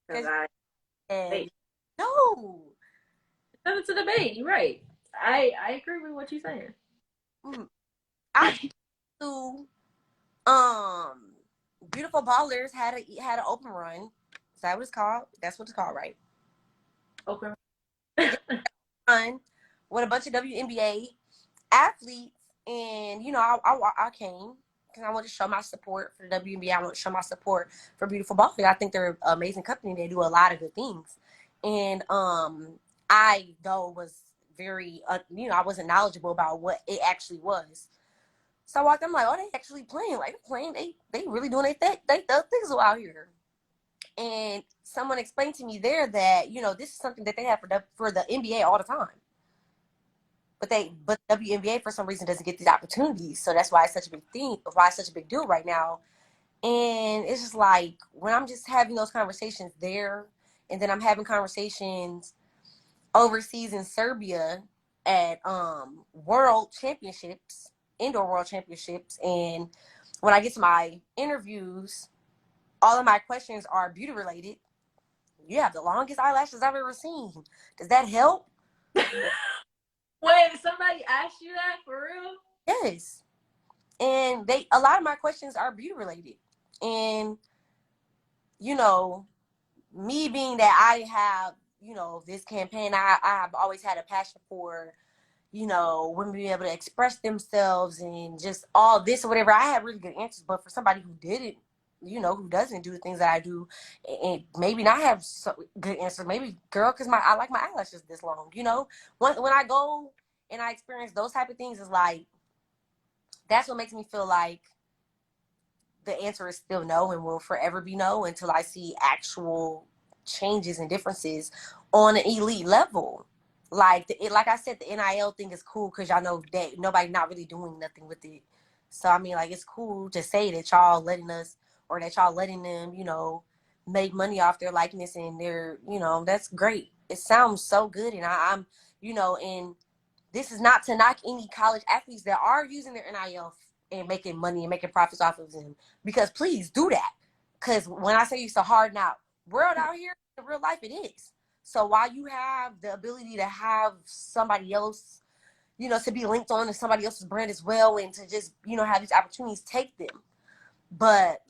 because no, it's a debate. You're right. I agree with what you're saying. I do. Beautiful Ballers had an open run. Is that what it's called? That's what it's called, right? Okay. Run with a bunch of WNBA athletes, and I came because I want to show my support for the WNBA. I want to show my support for Beautiful Ballers. I think they're an amazing company. They do a lot of good things, and I though was very I wasn't knowledgeable about what it actually was. So I walked. I'm like, oh, they actually playing. Like playing. They really doing they things out here. And someone explained to me there that this is something that they have for the NBA all the time. But WNBA for some reason doesn't get these opportunities. So that's why it's such a big thing. Why it's such a big deal right now. And it's just like when I'm just having those conversations there, and then I'm having conversations overseas in Serbia at world championships, indoor world championships, and when I get to my interviews, all of my questions are beauty related. You have the longest eyelashes I've ever seen. Does that help? Wait, somebody asked you that for real? Yes. And a lot of my questions are beauty related. And me being that I have, this campaign, I've always had a passion for women being able to express themselves and just all this or whatever. I have really good answers, but for somebody who didn't, who doesn't do the things that I do, and maybe not have so good answers, maybe girl, because I like my eyelashes this long, when I go and I experience those type of things, is like that's what makes me feel like the answer is still no and will forever be no until I see actual changes and differences on an elite level. Like like I said, the NIL thing is cool because y'all know that nobody not really doing nothing with it. So I mean, like it's cool to say that y'all letting us or that y'all letting them, make money off their likeness and their, that's great. It sounds so good, and I'm, and this is not to knock any college athletes that are using their NIL and making money and making profits off of them, because please do that. Because when I say it's a hard world out here, in real life it is. So while you have the ability to have somebody else, to be linked on to somebody else's brand as well, and to just, have these opportunities, take them. But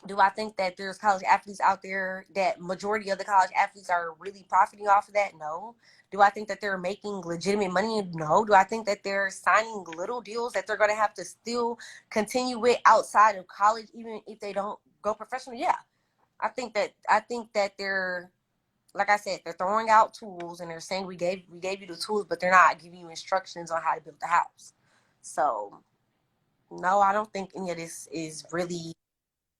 do I think that there's college athletes out there that majority of the college athletes are really profiting off of that? No. Do I think that they're making legitimate money? No. Do I think that they're signing little deals that they're going to have to still continue with outside of college, even if they don't go professional? Yeah. I think that they're, like I said, they're throwing out tools and they're saying we gave you the tools, but they're not giving you instructions on how to build the house. So no, I don't think any of this is really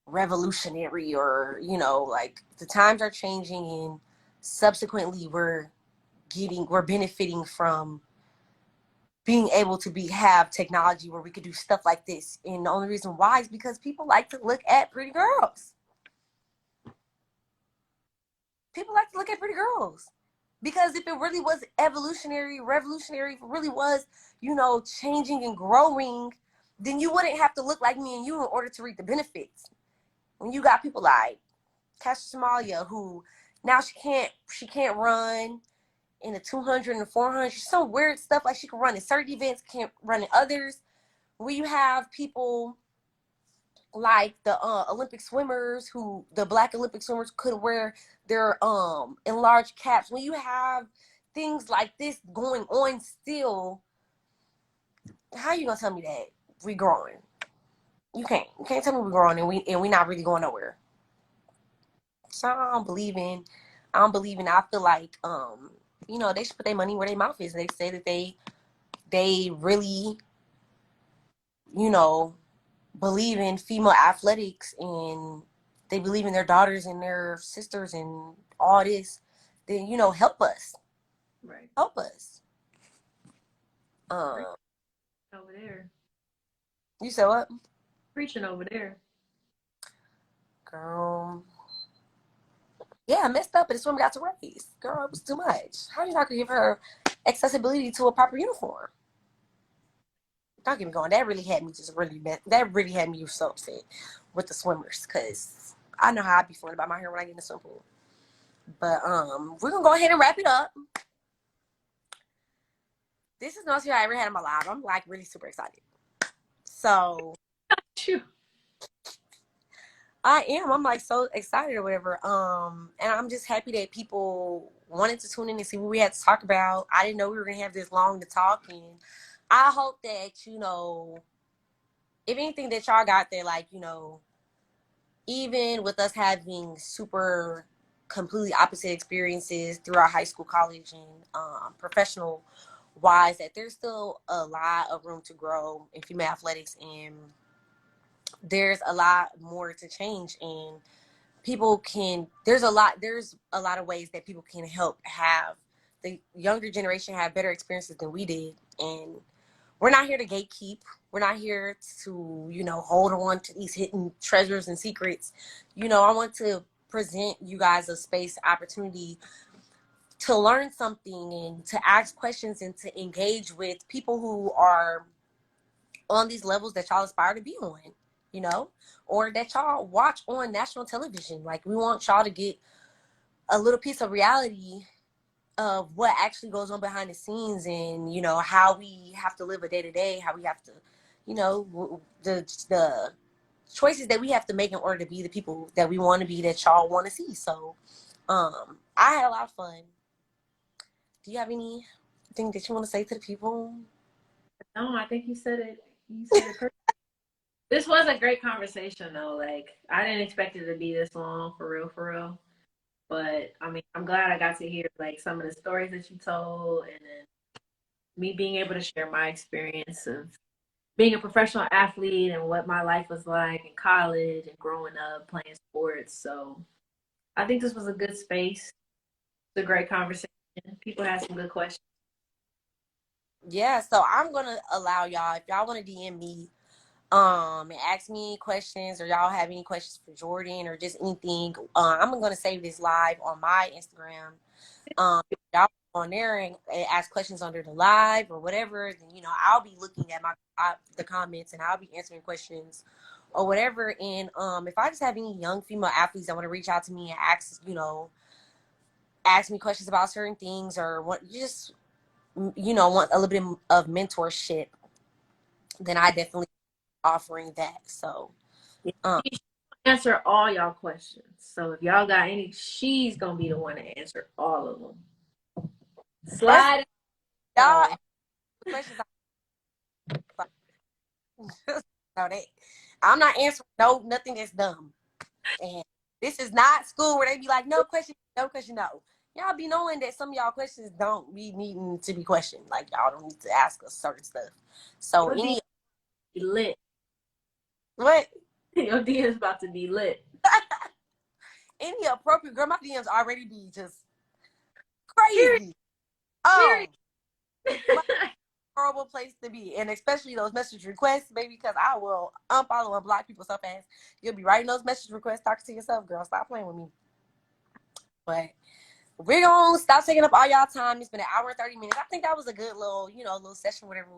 revolutionary, or like the times are changing, and subsequently we're benefiting from being able to have technology where we could do stuff like this. And the only reason why is because people like to look at pretty girls. people like to look at pretty girls. Because if it really was evolutionary, revolutionary, if it really was, changing and growing, then you wouldn't have to look like me and you in order to reap the benefits. When you got people like Caster Somalia, who now she can't run in the 200 and the 400, some weird stuff, like she can run in certain events, can't run in others. Where you have people like the Olympic swimmers, who the Black Olympic swimmers could wear their enlarged caps. When you have things like this going on still, how you gonna tell me that we growing? You can't tell me we're growing and we not really going nowhere. So I don't believe in I feel like they should put their money where their mouth is. They say that they really, you know, believe in female athletics, and they believe in their daughters and their sisters and all this, then help us. Right. Help us. Over there. You said what? Preaching over there. Girl. Yeah, I messed up, but this woman got to raise. Girl, it was too much. How you not gonna give her accessibility to a proper uniform? Don't get me going. That really had me so upset with the swimmers, because I know how I be feeling about my hair when I get in the swimming pool. But we're gonna go ahead and wrap it up. This is the most fun I ever had in my life. I'm like really super excited. So I am. I'm like so excited or whatever. And I'm just happy that people wanted to tune in and see what we had to talk about. I didn't know we were gonna have this long to talk, and I hope that if anything that y'all got there, like even with us having super completely opposite experiences throughout high school, college, and professional wise, that there's still a lot of room to grow in female athletics, and there's a lot more to change, and there's a lot of ways that people can help have the younger generation have better experiences than we did. And we're not here to gatekeep. We're not here to, hold on to these hidden treasures and secrets. I want to present you guys a space, opportunity to learn something and to ask questions and to engage with people who are on these levels that y'all aspire to be on, or that y'all watch on national television. Like, we want y'all to get a little piece of reality of what actually goes on behind the scenes, and how we have to live a day to day, how we have to, the choices that we have to make in order to be the people that we want to be, that y'all want to see. So, I had a lot of fun. Do you have anything that you want to say to the people? No, I think you said it. You said it perfect. This was a great conversation, though. Like, I didn't expect it to be this long, for real, for real. But I mean, I'm glad I got to hear like some of the stories that you told, and then me being able to share my experience of being a professional athlete and what my life was like in college and growing up playing sports. So I think this was a good space. It's a great conversation. People had some good questions. Yeah, so I'm gonna allow y'all, if y'all want to DM me and ask me questions, or y'all have any questions for Jordan or just anything, I'm gonna save this live on my Instagram. Y'all on there and ask questions under the live or whatever, then I'll be looking at the comments, and I'll be answering questions or whatever. And if I just have any young female athletes that want to reach out to me and ask me questions about certain things, or want a little bit of mentorship, then I definitely offering that. So She answer all y'all questions. So if y'all got any, she's gonna be the one to answer all of them. Slide. y'all questions. No, I'm not answering nothing that's dumb. And this is not school where they be like, no question, no question, no. Y'all be knowing that some of y'all questions don't be needing to be questioned. Like, y'all don't need to ask us certain stuff. So Your any be lit. what? Your DM is about to be lit. Any appropriate girl, my DMs already be just crazy. Oh, horrible place to be, and especially those message requests, baby, because I will unfollow and block people so fast. You'll be writing those message requests, talking to yourself, girl. Stop playing with me. But we're gonna stop taking up all y'all time. It's been an hour and 30 minutes. I think that was a good little, little session, whatever.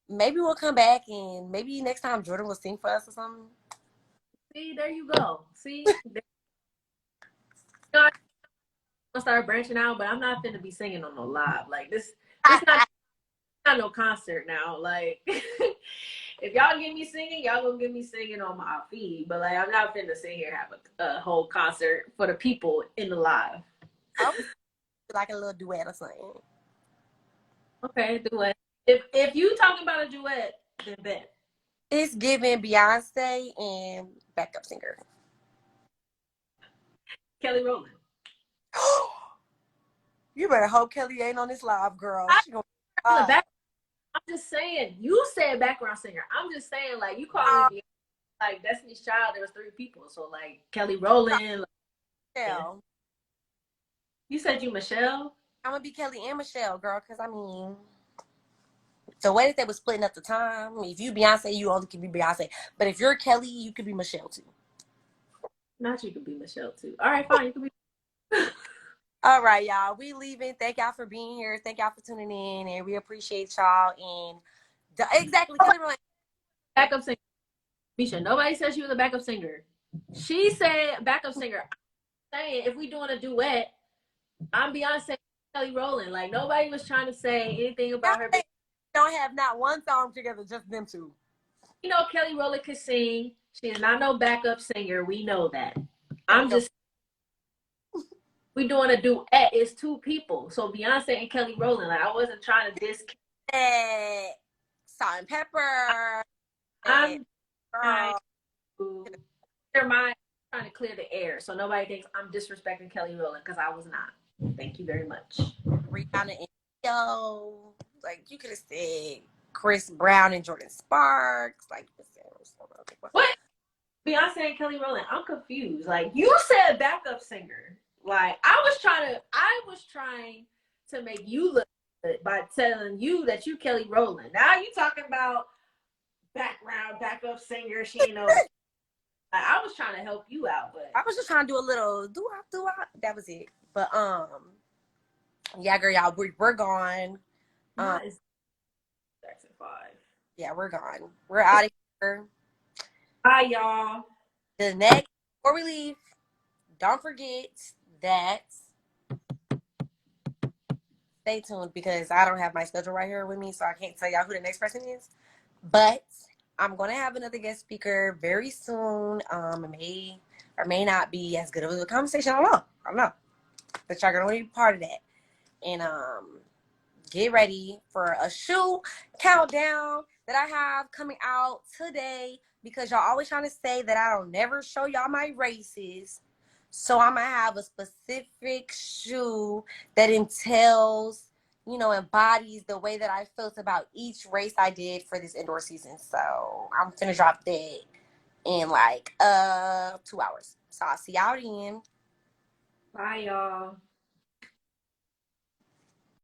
Maybe we'll come back and maybe next time Jordan will sing for us or something. See, there you go. See, I'm gonna start branching out, but I'm not finna be singing on no live. Like this not no concert now. Like if y'all get me singing, y'all gonna get me singing on my feed. But like I'm not finna sit here have a whole concert for the people in the live. I was like a little duet or something. Okay, duet. If you talking about a duet, then bet. It's giving Beyonce and backup singer. Kelly Rowland. You better hope Kelly ain't on this live, girl. She gonna. I'm just saying. You said background singer. I'm just saying, like you call me like Destiny's Child. There was 3 people, so like Kelly Rowland. Michelle. You said you Michelle. I'm gonna be Kelly and Michelle, girl. Cause I mean, the way that they were splitting up the time. If you Beyonce, you only can be Beyonce. But if you're Kelly, you could be Michelle too. Not you could be Michelle too. All right, fine. You could be. All right, y'all. We leaving. Thank y'all for being here. Thank y'all for tuning in, and we appreciate y'all. And exactly, Kelly Rowland. Backup singer. Misha, nobody said she was a backup singer. She said backup singer. I'm saying if we doing a duet, I'm Beyonce, Kelly Rowland. Like nobody was trying to say anything about her. Don't have not one song together, just them two. You know, Kelly Rowland can sing. She is not no backup singer. We know that. I'm just. We doing a duet. It's 2 people. So Beyonce and Kelly Rowland. Like I wasn't trying to diss. Salt and pepper. I'm trying to trying to clear the air so nobody thinks I'm disrespecting Kelly Rowland because I was not. Thank you very much. Rihanna and Yo. Like you could have said Chris Brown and Jordan Sparks. Like what? Beyonce and Kelly Rowland. I'm confused. Like you said backup singer. Like I was trying to make you look good by telling you that you Kelly Rowland. Now you talking about backup singer. She ain't know. I was trying to help you out, but I was just trying to do a little do that was it. But yeah, girl, y'all, we're gone. Jackson 5. Yeah, we're gone. We're out of here. Bye, y'all. The next before we leave, don't forget that stay tuned because I don't have my schedule right here with me, so I can't tell y'all who the next person is. But I'm gonna have another guest speaker very soon. It may or may not be as good of a conversation. I don't know. But y'all gonna be part of that. And get ready for a shoe countdown that I have coming out today because y'all always trying to say that I don't never show y'all my races. So I'm gonna have a specific shoe that embodies the way that I felt about each race I did for this indoor season. So I'm finna drop that in like 2 hours. So I'll see y'all then. Bye y'all.